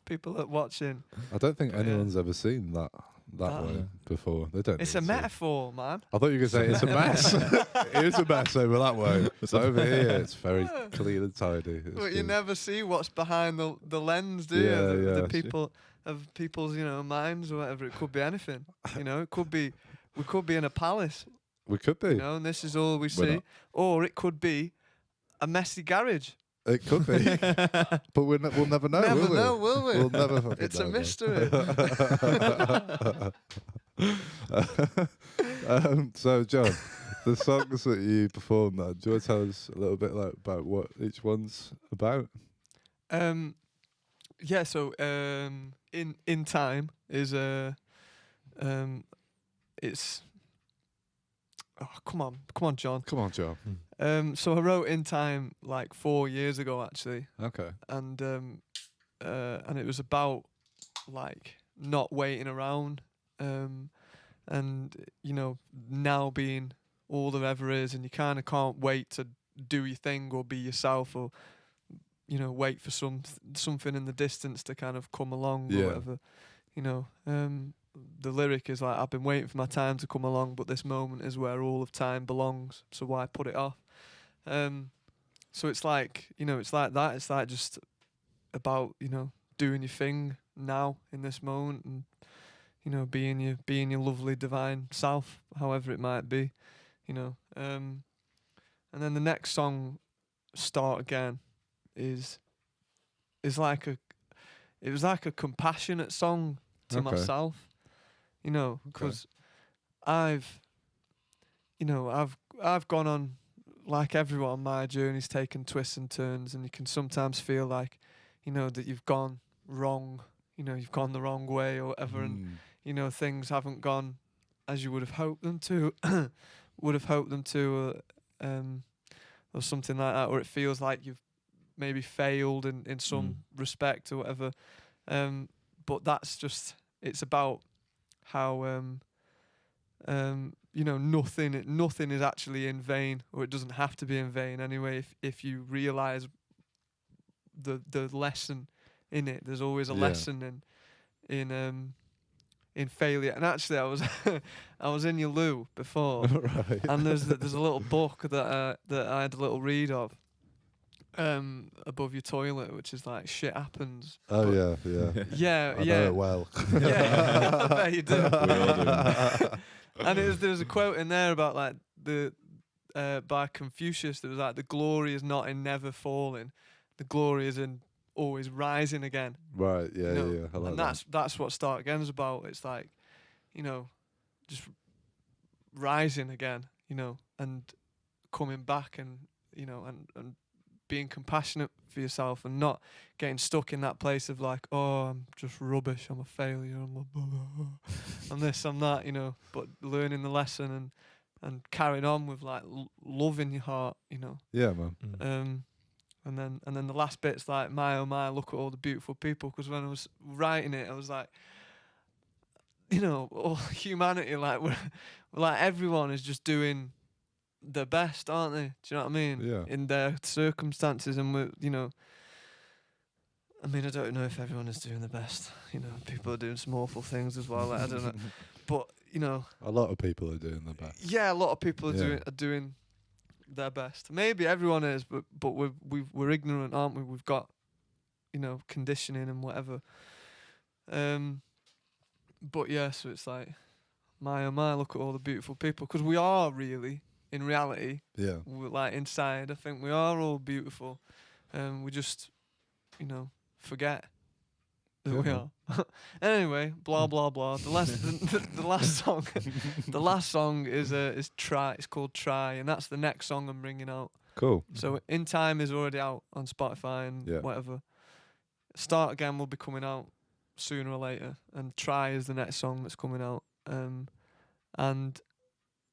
people that are watching. I don't think anyone's ever seen that that way before. They don't. It's a metaphor, man. I thought you were going to say it's a mess. It is a mess over that way. But over here, it's very clean and tidy. But you never see what's behind the lens, do you? The people of people's, minds or whatever. It could be anything. It could be. We could be in a palace. We could be. And this is all we see. Or it could be a messy garage. It could be. But we'll never know, will we? We'll never fucking It's know. a mystery. So, John, the songs that you performed, do you want to tell us a little bit about what each one's about? Yeah, so in Time is it's come on, John. Come on, John. So I wrote In Time like 4 years ago, actually. Okay. And it was about like not waiting around, and now being all there ever is, and you kind of can't wait to do your thing or be yourself, or wait for something in the distance to kind of come along or whatever. The lyric is like, I've been waiting for my time to come along, but this moment is where all of time belongs, so why put it off? So it's like, it's like that. It's like just about, doing your thing now in this moment, and, being your lovely divine self, however it might be, and then the next song, Start Again, is like it was like a compassionate song to myself, because I've gone on, like everyone, my journey's taken twists and turns, and you can sometimes feel like, that you've gone wrong, you've gone the wrong way or whatever, and things haven't gone as you would have hoped them to, or something like that, or it feels like you've maybe failed in some respect or whatever. But that's just, it's about how nothing is actually in vain, or it doesn't have to be in vain anyway, if you realise the lesson in it. There's always a lesson in failure. And actually, I was in your loo before, right. And there's a little book that I had a little read of above your toilet, which is like Shit Happens. Oh, but yeah. I know it well. Yeah, I bet you do. We all do. And there's a quote in there about like by Confucius that was like, the glory is not in never falling, the glory is in always rising again. Right, yeah. I like and that's what Start Again is about. It's like, just rising again, and coming back, and and being compassionate for yourself, and not getting stuck in that place of like, oh, I'm just rubbish, I'm a failure, I'm this, I'm that, but learning the lesson and carrying on with like love in your heart, Yeah, man. And then the last bit's like, my oh my, look at all the beautiful people, because when I was writing it, I was like, all humanity, like we're like, everyone is just doing their best, aren't they? Do you know what I mean? Yeah. In their circumstances, and we're, I mean, I don't know if everyone is doing the best. People are doing some awful things as well. Like, I don't know, but a lot of people are doing their best. Yeah, a lot of people are doing their best. Maybe everyone is, but we're ignorant, aren't we? We've got conditioning and whatever. But yeah, so it's like, my oh my, look at all the beautiful people, because we are really, in reality, we're like inside, I think we are all beautiful. We just, forget that we are. Anyway, blah blah blah. The last song is Try. It's called Try, and that's the next song I'm bringing out. Cool. So In Time is already out on Spotify and whatever. Start Again will be coming out sooner or later, and Try is the next song that's coming out. And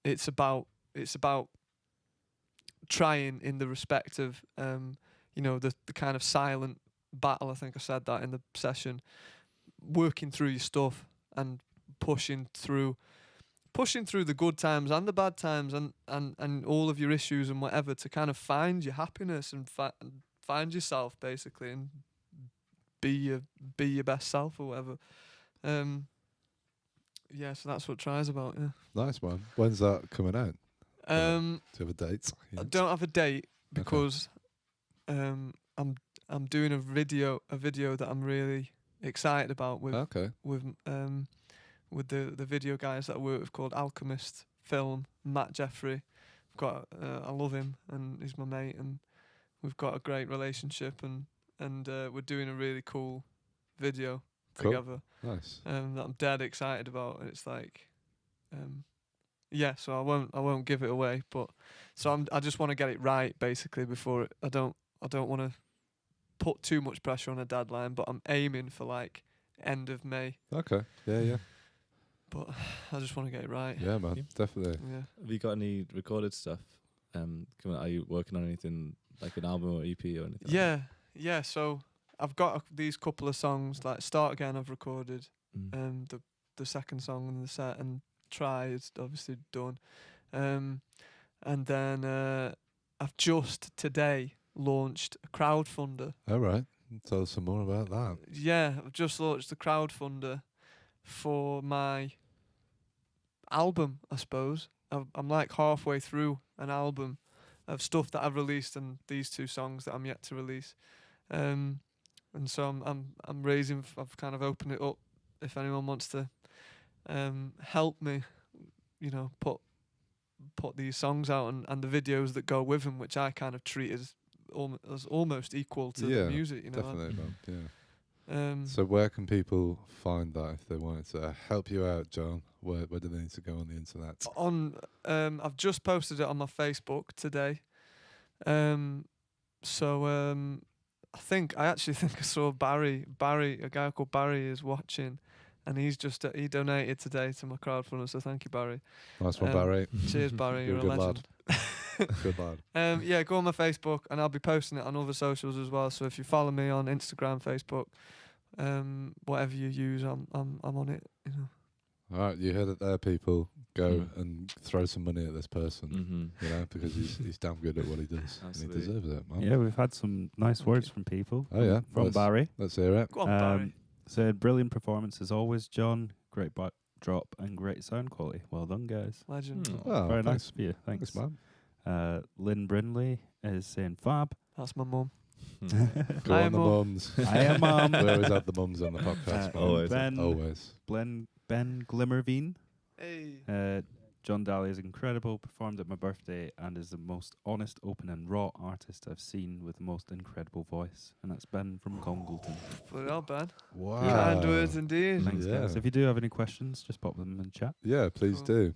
it's about trying, in the respect of the kind of silent battle. I think I said that in the session, working through your stuff and pushing through the good times and the bad times, and all of your issues and whatever, to kind of find your happiness and find yourself, basically, and be your best self or whatever. Yeah, so that's what Try's about. Yeah. Nice, man. When's that coming out? Do you have a date? I don't have a date because I'm doing a video that I'm really excited about with the video guys that I work with called Alchemist Film, Matt Jeffrey. I love him and he's my mate and we've got a great relationship and we're doing a really cool video together. Nice. That I'm dead excited about. And it's like, so I won't give it away, but I just want to get it right basically before I don't want to put too much pressure on a deadline, but I'm aiming for like end of May. Okay. Yeah. But I just want to get it right. Yeah, man. Definitely. Yeah. Have you got any recorded stuff? Are you working on anything like an album or EP or anything? Yeah. So I've got these couple of songs like Start Again. I've recorded the second song in the set, and Try is obviously done. And then I've just today launched a crowdfunder. All right. Tell us some more about that. Yeah, I've just launched the crowdfunder for my album, I suppose. I'm like halfway through an album of stuff that I've released and these 2 songs that I'm yet to release. And so I'm raising. I've kind of opened it up if anyone wants to help me, put these songs out and the videos that go with them, which I kind of treat as almost equal to the music. Definitely, man. Yeah. So where can people find that if they wanted to help you out, John? Where do they need to go on the internet? I've just posted it on my Facebook today. I actually think I saw Barry, a guy called Barry is watching, and he donated today to my crowdfunding, so thank you, Barry. Nice one, Barry. Cheers, Barry. You're a good legend. Good lad. Go on my Facebook, and I'll be posting it on other socials as well. So if you follow me on Instagram, Facebook, whatever you use, I'm on it. All right, you heard it there, people. Go and throw some money at this person, because he's damn good at what he does. And he deserves it, man. Yeah, we've had some nice words from people. Oh yeah, from Barry. Let's hear it. Go on, Barry. Said brilliant performance as always, John. Great drop and great sound quality. Well done, guys. Legend. Very nice of you. Thanks, man. Lynn Brindley is saying fab. That's my mum. Go on, the mums. I am mum. We always have the mums on the podcast. Always. Ben Glimmerveen. Hey. John Dhali is incredible, performed at my birthday, and is the most honest, open, and raw artist I've seen with the most incredible voice. And that's Ben from Congleton. Put it on, Ben. Wow. Kind words indeed. Thanks, guys. If you do have any questions, just pop them in chat. Yeah, please do.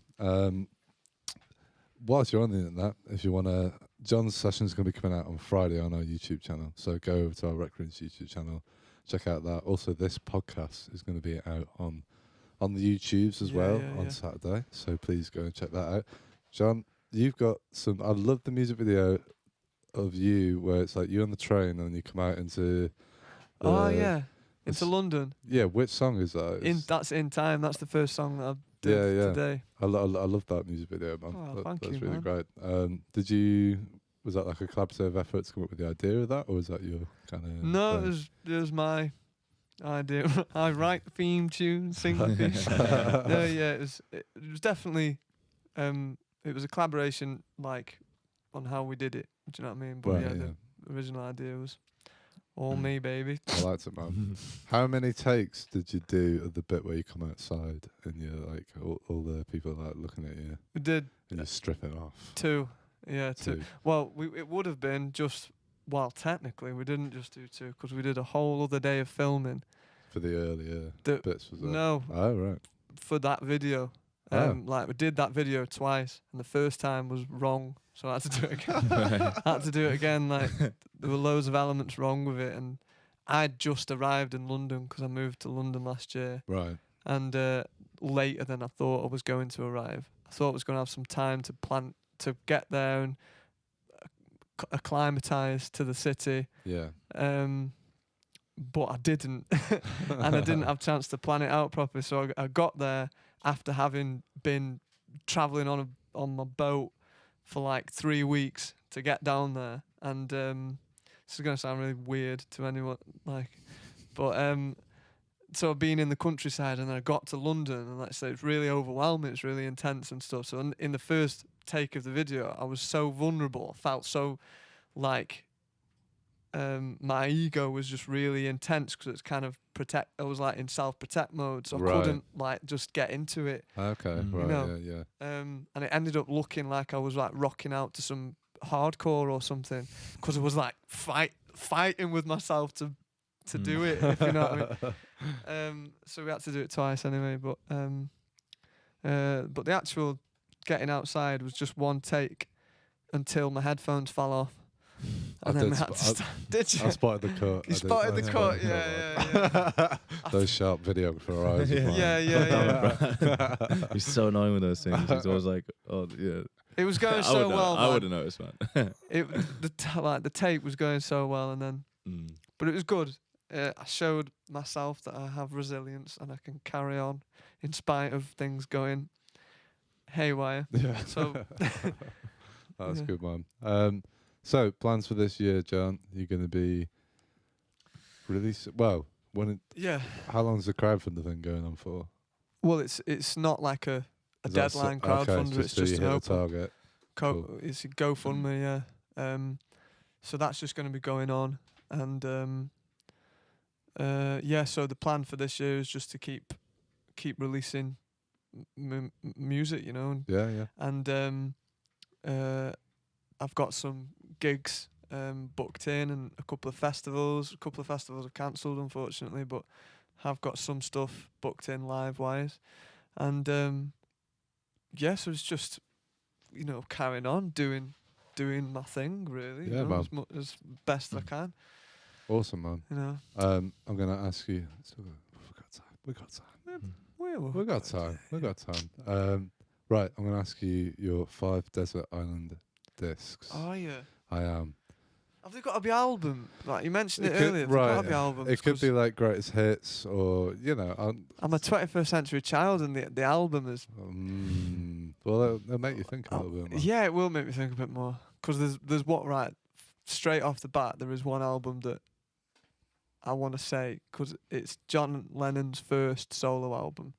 Whilst you're on the internet, if you want to, John's session is going to be coming out on Friday on our YouTube channel. So go over to our RecRooms YouTube channel, check out that. Also, this podcast is going to be out on the YouTubes as well on Saturday. So please go and check that out. John, you've got some. I love the music video of you where it's like you on the train and you come out into. Into London. Yeah, which song is that? That's In Time. That's the first song that I did today. I love that music video, man. Thank you, that's really man. Great. Was that like a collaborative effort to come up with the idea of that, or was that your kind of? No, it was my idea. I write the theme tune, sing the theme. No, yeah, it was definitely. It was a collaboration, like on how we did it. Do you know what I mean? But the original idea was all me, baby. I liked it, man. How many takes did you do of the bit where you come outside and you're like all the people like looking at you? We did. And you're stripping off. 2. Yeah, 2. Well, it would have been just. Well, technically, we didn't just do 2 because we did a whole other day of filming. For the earlier bits, was that? No. Oh, right. For that video. Like, we did that video twice, and the first time was wrong, so I had to do it again. Like, there were loads of elements wrong with it, and I'd just arrived in London because I moved to London last year. Right. And later than I thought I was going to arrive. I thought I was going to have some time to get there and acclimatise to the city. Yeah. But I didn't, and I didn't have a chance to plan it out properly. So I got there after having been travelling on my boat for like 3 weeks to get down there. And this is going to sound really weird to anyone, but so being in the countryside, and then I got to London, and like I say, it's really overwhelming, it's really intense and stuff. So in the first take of the video, I was so vulnerable, I felt so like my ego was just really intense, because it's kind of I was like in self-protect mode, so I couldn't like just get into it. Okay, you know? yeah. And it ended up looking like I was like rocking out to some hardcore or something, because I was like fighting with myself to do it, if you know what I mean. So we had to do it twice anyway, but the actual getting outside was just one take until my headphones fell off. And then we had to did you? I spotted the cut. You spotted the cut, yeah. Those sharp videographer eyes. Yeah. He's so annoying with those things. He's always like, oh, yeah. It was going so well, man. I would have noticed, man. The tape was going so well, and then, but it was good. I showed myself that I have resilience and I can carry on in spite of things going haywire. Yeah. So that's good, man. So plans for this year, John? You're going to be releasing. Well, how long's the crowdfunding thing going on for? Well, it's not like a deadline crowdfunder. It's just an open target. Cool. It's a GoFundMe, yeah. So that's just going to be going on, and so the plan for this year is just to keep releasing music, you know. And I've got some gigs booked in, and a couple of festivals. A couple of festivals have cancelled, unfortunately, but have got some stuff booked in live-wise. And so it's just, you know, carrying on doing my thing, really. Yeah, man. As best I can. Awesome, man. You know. I'm gonna ask you. We got time. We got time. Right, I'm gonna ask you your 5 Desert Island discs. Oh yeah. I am. Have they got to be album? Like you mentioned it earlier. Right. Got to be albums. It could be like greatest hits, or you know. I'm a 21st century child, and the album is. Well, that'll make you think a little bit more. Yeah, it will make me think a bit more, because there's straight off the bat, there is one album that I want to say, because it's John Lennon's first solo album.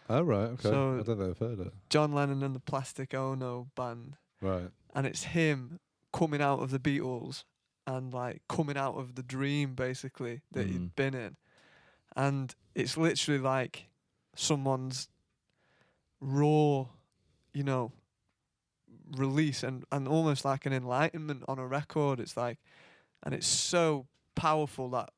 Oh right, okay. So I don't know if I've heard it. John Lennon and the Plastic Ono Band. Right. And it's him coming out of the Beatles and like coming out of the dream basically that he'd been in. And it's literally like someone's raw, you know, release and almost like an enlightenment on a record. It's like, and it's so powerful that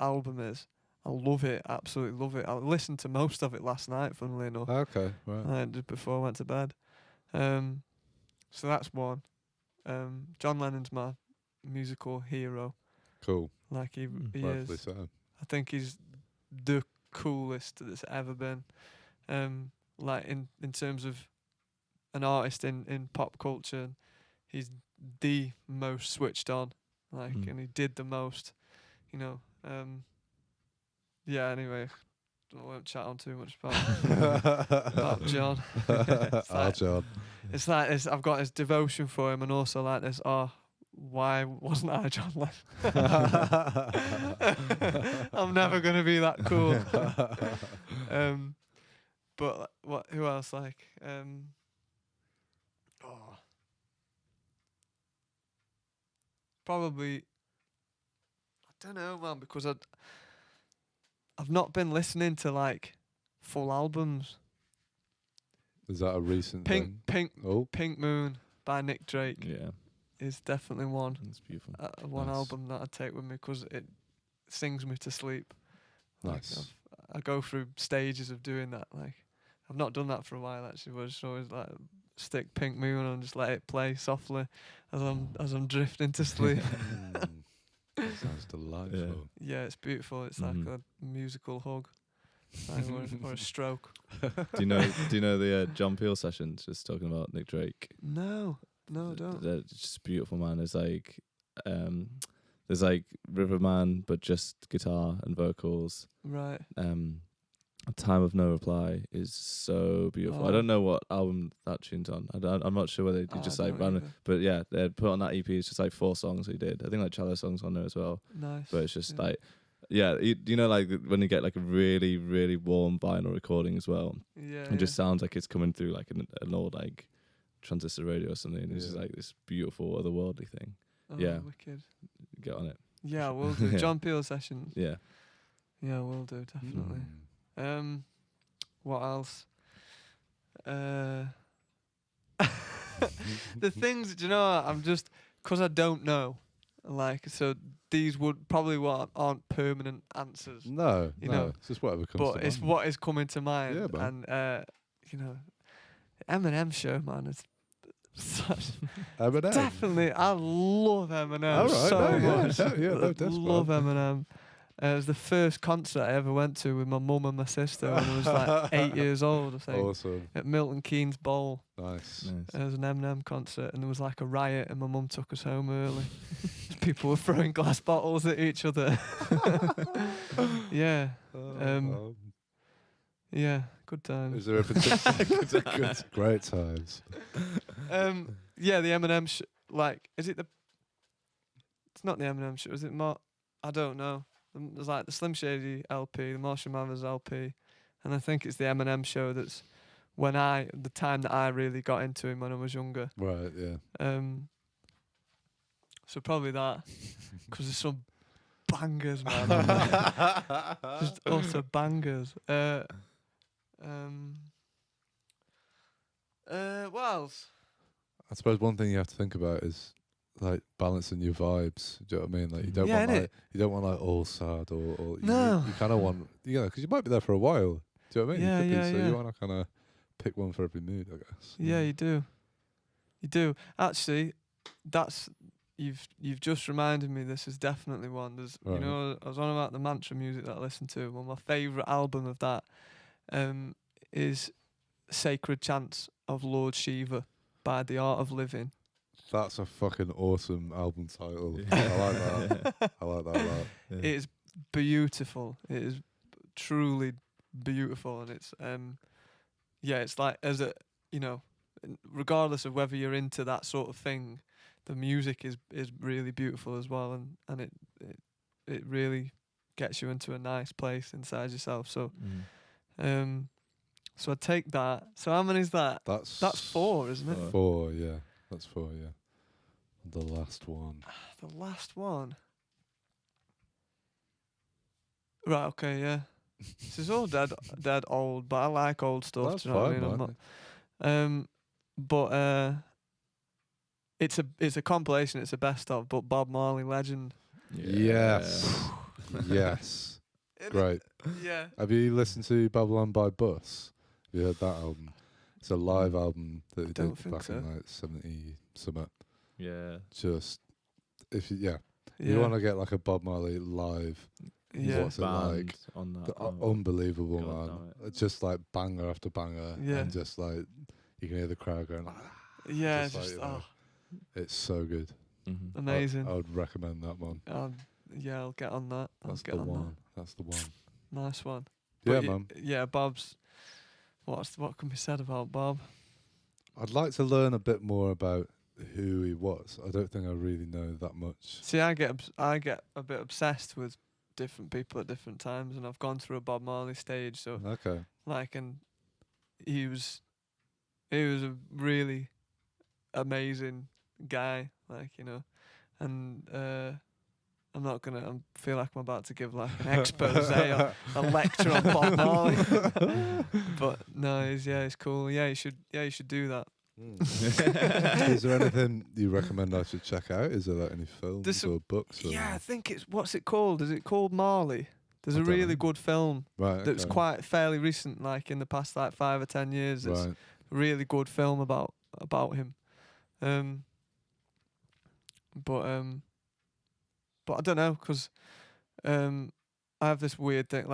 album is. I love it, absolutely love it. I listened to most of it last night, funnily enough. Okay, right. Just before I went to bed. So that's one. John Lennon's my musical hero. Cool. Like he is. So. I think he's the coolest that's ever been. Like in terms of an artist in pop culture, he's the most switched on. Like, and he did the most, you know. Yeah. Anyway, I won't chat on too much about John. John. It's like I've got this devotion for him, and also like this. Oh, why wasn't I John Lennon? I'm never gonna be that cool. But what? Who else? Like, probably. I don't know, man, because I've not been listening to like full albums. Is that a recent thing? Pink Moon by Nick Drake. Yeah, is definitely one. It's beautiful. One album that I'd take with me because it sings me to sleep. Nice. Like I go through stages of doing that. Like I've not done that for a while actually. But I just always like stick Pink Moon and just let it play softly as I'm drifting to sleep. That sounds delightful. Yeah, it's beautiful. It's like a musical hug. Or a stroke. Do you know the John Peel sessions? Just talking about Nick Drake. No, I don't. They're just beautiful, man. There's like Riverman, but just guitar and vocals. Right. Time of No Reply is so beautiful. I don't know what album that tune's on. I'm not sure whether they just like random, but yeah, they put on that EP. It's just like 4 songs he did. I think like cello songs on there as well. Nice. But it's just like Yeah, you know, like when you get like a really, really warm vinyl recording as well. Yeah. It just sounds like it's coming through like an old like transistor radio or something. It's just like this beautiful otherworldly thing. Oh, yeah. Wicked. Get on it. Yeah, we'll do. John Peel sessions. Yeah. Yeah, we'll do, definitely. What else? The things, do you know, I'm just, because I don't know, like, so these would probably aren't permanent answers. No, you know, it's just whatever comes to mind. But it's what is coming to mind. Yeah, man. And, you know, Eminem show, man, is such... Eminem. Definitely, I love Eminem All right, so much. no, that's love fine. Eminem. It was the first concert I ever went to with my mum and my sister when I was like 8 years old, I think. Awesome. At Milton Keynes Bowl. Nice. There was an Eminem concert and there was like a riot and my mum took us home early. People were throwing glass bottles at each other. Yeah. Yeah, good times. Is there a particular... Great times. Yeah, the Eminem like, is it the... It's not the Eminem show, is it more... I don't know. There's like the Slim Shady LP, the Marshall Mathers LP, and I think it's the Eminem show that's the time that I really got into him when I was younger. Right, yeah. So probably that, because there's some bangers, man. Just utter bangers. What else? I suppose one thing you have to think about is like balancing your vibes. Do you know what I mean? Like you don't want like all sad or no. You kind of want because you might be there for a while. Do you know what I mean? Yeah, you yeah. You want to kind of pick one for every mood, I guess. Yeah, you do. You do. Actually, you've just reminded me. This is definitely one. There's right. I was on about the mantra music that I listen to. Well, my favourite album of that is Sacred Chants of Lord Shiva by The Art of Living. That's a fucking awesome album title. I like that. I like that a lot. Yeah. It is beautiful. It is truly beautiful, and it's it's like regardless of whether you're into that sort of thing, the music is really beautiful as well, and it really gets you into a nice place inside yourself. So, so I take that. So how many is that? That's 4, isn't it? 4, yeah. That's 4, yeah. The last one. The last one. Right, okay, yeah. This is all dead old, but I like old stuff. That's do you know fine, what I mean? But it's a compilation. It's a best of. But Bob Marley, legend. Yeah. Yes. Great. Yeah. Have you listened to Babylon by Bus? Have you heard that album? It's a live album that he did back in like 70 something. Yeah. Just if you want to get like a Bob Marley live. Yeah. What's it like? On that unbelievable, man. Just like banger after banger. Yeah. And just like you can hear the crowd going like, yeah, it's so good. Mm-hmm. Amazing. I would recommend that one. I'll get on that. That's the one. That's the one. Nice one. Yeah, man. Yeah, Bob's. What can be said about Bob? I'd like to learn a bit more about who he was. I don't think I really know that much. See, I get a bit obsessed with different people at different times, and I've gone through a Bob Marley stage. So okay, like, and he was a really amazing guy, like, and I'm not gonna. I feel like I'm about to give like an expose or a lecture on Bob Marley, but no, it's cool. Yeah, you should do that. Is there anything you recommend I should check out? Is there like any films or books? Or I think it's what's it called? Is it called Marley? There's a really good film that's quite fairly recent, like in the past like 5 or 10 years. It's a really good film about him. But I don't know, because I have this weird thing,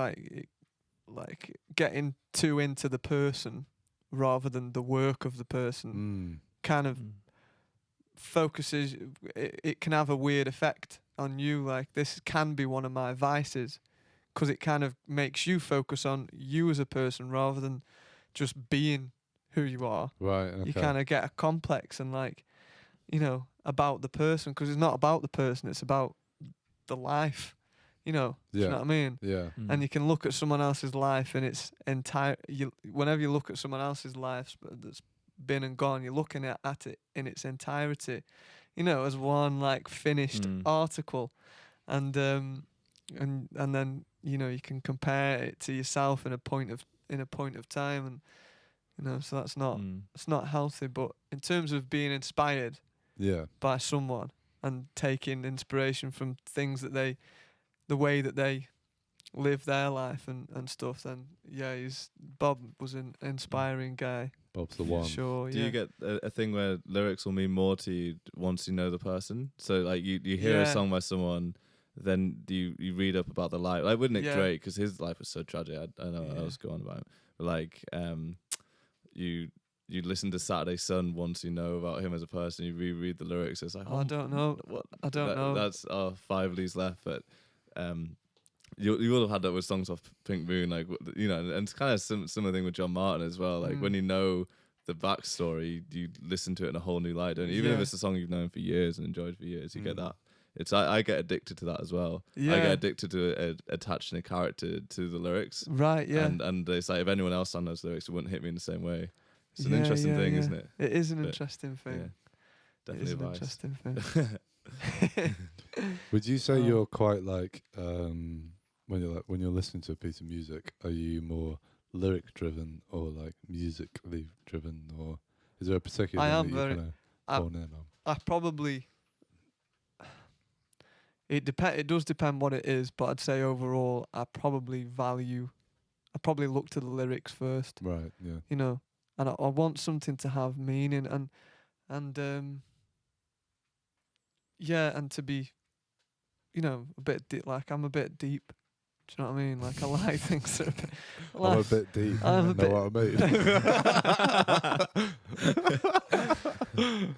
like getting too into the person rather than the work of the person kind of focuses. It can have a weird effect on you. Like, this can be one of my vices, because it kind of makes you focus on you as a person rather than just being who you are. Right. Okay. You kind of get a complex and about the person, because it's not about the person, it's about the life, You know, do you know what I mean? Yeah. And you can look at someone else's life and it's entire. Whenever you look at someone else's life that's been and gone, you're looking at it in its entirety, you know, as one like finished article, and then you know you can compare it to yourself in a point of time, and you know, so that's not it's not healthy. But in terms of being inspired, by someone and taking inspiration from things that the way that they live their life and stuff, then Bob was an inspiring guy. Bob's the one. Sure. Do you get a thing where lyrics will mean more to you once you know the person? So like you hear a song by someone, then you read up about the life. Like with Nick Drake, because his life was so tragic. I know what I was going about. But like you listen to Saturday Sun once you know about him as a person. You reread the lyrics. It's like I don't know. What? I don't know. That's 5 leaves left, but. You would have had that with songs off Pink Moon, like, you know, and it's kind of similar thing with John Martin as well. Like when you know the backstory, you listen to it in a whole new light, don't you? Even if it's a song you've known for years and enjoyed for years, you get that. I get addicted to that as well. I get addicted to attaching a character to the lyrics. Right, yeah. And it's like if anyone else sang those lyrics, it wouldn't hit me in the same way. It's an interesting thing, isn't it? It is an interesting thing. Yeah, definitely it is an interesting thing. Would you say you're quite like when you're listening to a piece of music, are you more lyric driven or like musically driven, or is there a particular I thing am that very. you kind of hone in on? I probably. It does depend what it is, but I'd say overall, I probably look to the lyrics first. Right. Yeah. You know, and I want something to have meaning and and to be, you know, a bit like I'm a bit deep. Do you know what I mean? Like I like things that are a bit. I'm a bit deep. I'm you a know what I mean?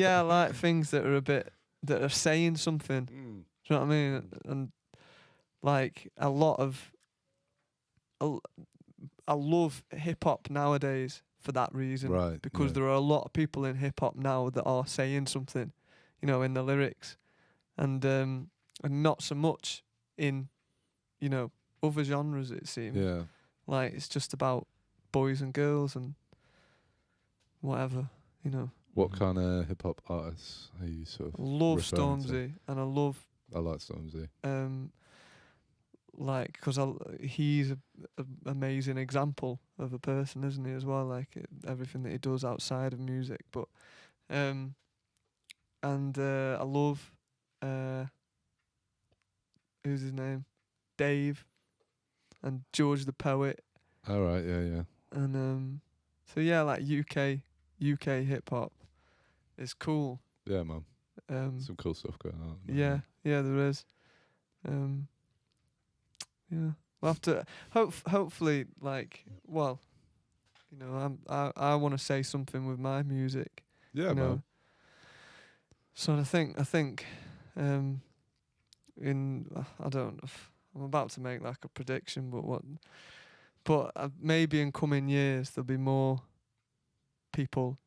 I like things that are a bit that are saying something. Do you know what I mean? And like I love hip hop nowadays for that reason. Right. Because there are a lot of people in hip hop now that are saying something, you know, in the lyrics, and not so much in, you know, other genres, it seems. Yeah. Like it's just about boys and girls and whatever, you know. What kind of hip hop artists are you sort of Love referring to? Stormzy, and I like Stormzy. Like, because he's an amazing example of a person, isn't he, as well? Like everything that he does outside of music, but and I love who's his name, Dave, and George the Poet. All right, yeah. And so yeah, like UK hip hop is cool. Yeah, man. Some cool stuff going on. Yeah, there is. Yeah, we'll have to hopefully, like, well, you know, I want to say something with my music. Yeah, you know? man. So I think I'm about to make like a prediction, but maybe in coming years there'll be more people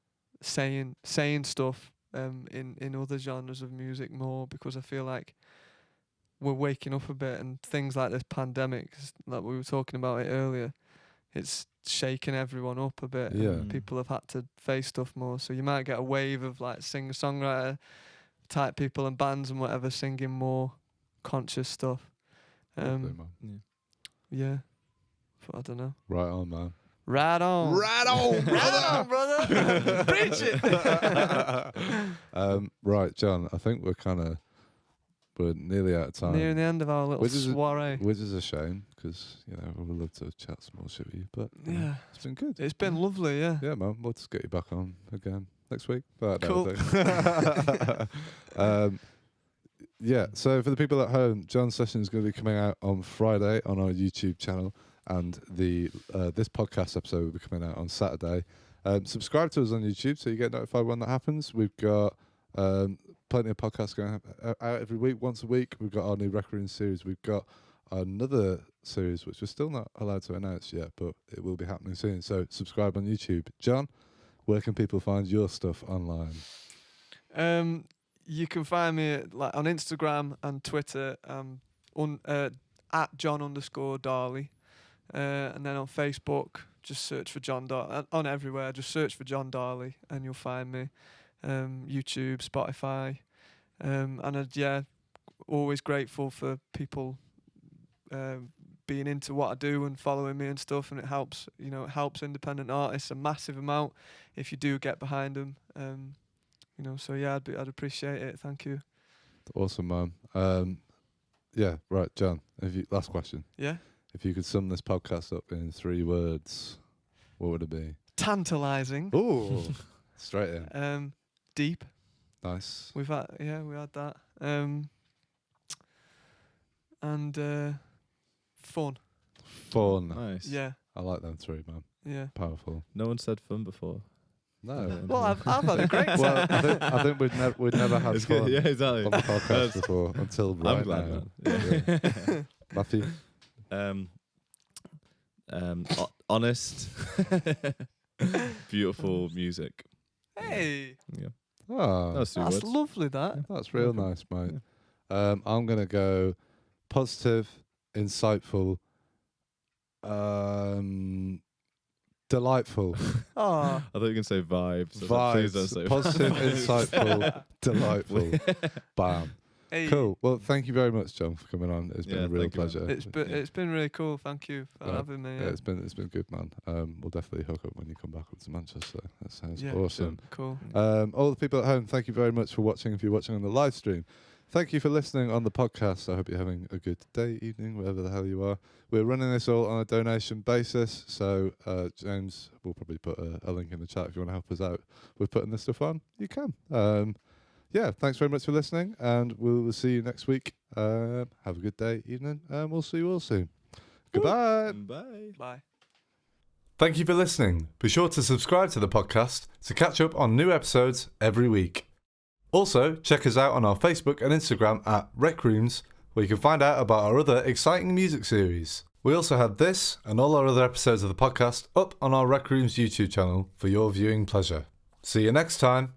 saying stuff in other genres of music more, because I feel like we're waking up a bit, and things like this pandemic, like we were talking about it earlier, it's shaking everyone up a bit. Yeah. And people have had to face stuff more, so you might get a wave of like singer-songwriter type people and bands and whatever singing more conscious stuff. Definitely, man. Yeah, but I don't know. Right on, man. Right on. Right on, Right on, brother. Preach it. Right, John, I think we're nearly out of time. Near the end of our little soiree. Which is a shame, because, you know, we would love to chat some more shit with you. But yeah, it's been good. It's been lovely, yeah. Yeah, man. We'll just get you back on again next week. But cool. Yeah, so for the people at home, John's session is going to be coming out on Friday on our YouTube channel, and this podcast episode will be coming out on Saturday. Subscribe to us on YouTube so you get notified when that happens. We've got plenty of podcasts going out every week, once a week. We've got our new RecRooms series. We've got another series which we're still not allowed to announce yet, but it will be happening soon. So subscribe on YouTube. John, where can people find your stuff online? You can find me on Instagram and Twitter. at John_Dhali. And then on Facebook, just search for John Dhali. On everywhere, just search for John Dhali and you'll find me. YouTube, Spotify. And always grateful for people being into what I do and following me and stuff, and it helps independent artists a massive amount if you do get behind them. So yeah, I'd appreciate it. Thank you. Awesome, man. Right, John. Last question. Yeah. If you could sum this podcast up in 3 words, what would it be? Tantalizing. Ooh, straight in. Deep. Nice. We had that. And fun. Fun. Nice. Yeah. I like them 3, man. Yeah. Powerful. No one said fun before. No. Well, I've had a great time. Well, I think we'd never had It's fun good. Yeah, exactly. on the podcast before until right I'm glad, now. man. Yeah. Matthew? Honest, beautiful music. Hey. Yeah. Oh, That's 2 That's words. lovely, that. that's real nice, mate. I'm going to go positive, insightful, delightful. Oh. I thought you were going to say vibes. So please don't say Vibes. Positive, insightful, delightful. Bam. Hey. Cool. Well, thank you very much, John, for coming on. It's been Yeah, a real thank you, man. pleasure. It's been really cool. Thank you for having me. Yeah, it's been good, man. We'll definitely hook up when you come back up to Manchester. That sounds Yeah, awesome. Cool. All the people at home, thank you very much for watching. If you're watching on the live stream, thank you for listening on the podcast. I hope you're having a good day, evening, wherever the hell you are. We're running this all on a donation basis, so James will probably put a link in the chat if you want to help us out with putting this stuff on. You can. Thanks very much for listening, and we'll see you next week. Have a good day, evening, and we'll see you all soon. Goodbye. Bye. Bye. Thank you for listening. Be sure to subscribe to the podcast to catch up on new episodes every week. Also, check us out on our Facebook and Instagram at RecRooms, where you can find out about our other exciting music series. We also have this and all our other episodes of the podcast up on our RecRooms YouTube channel for your viewing pleasure. See you next time.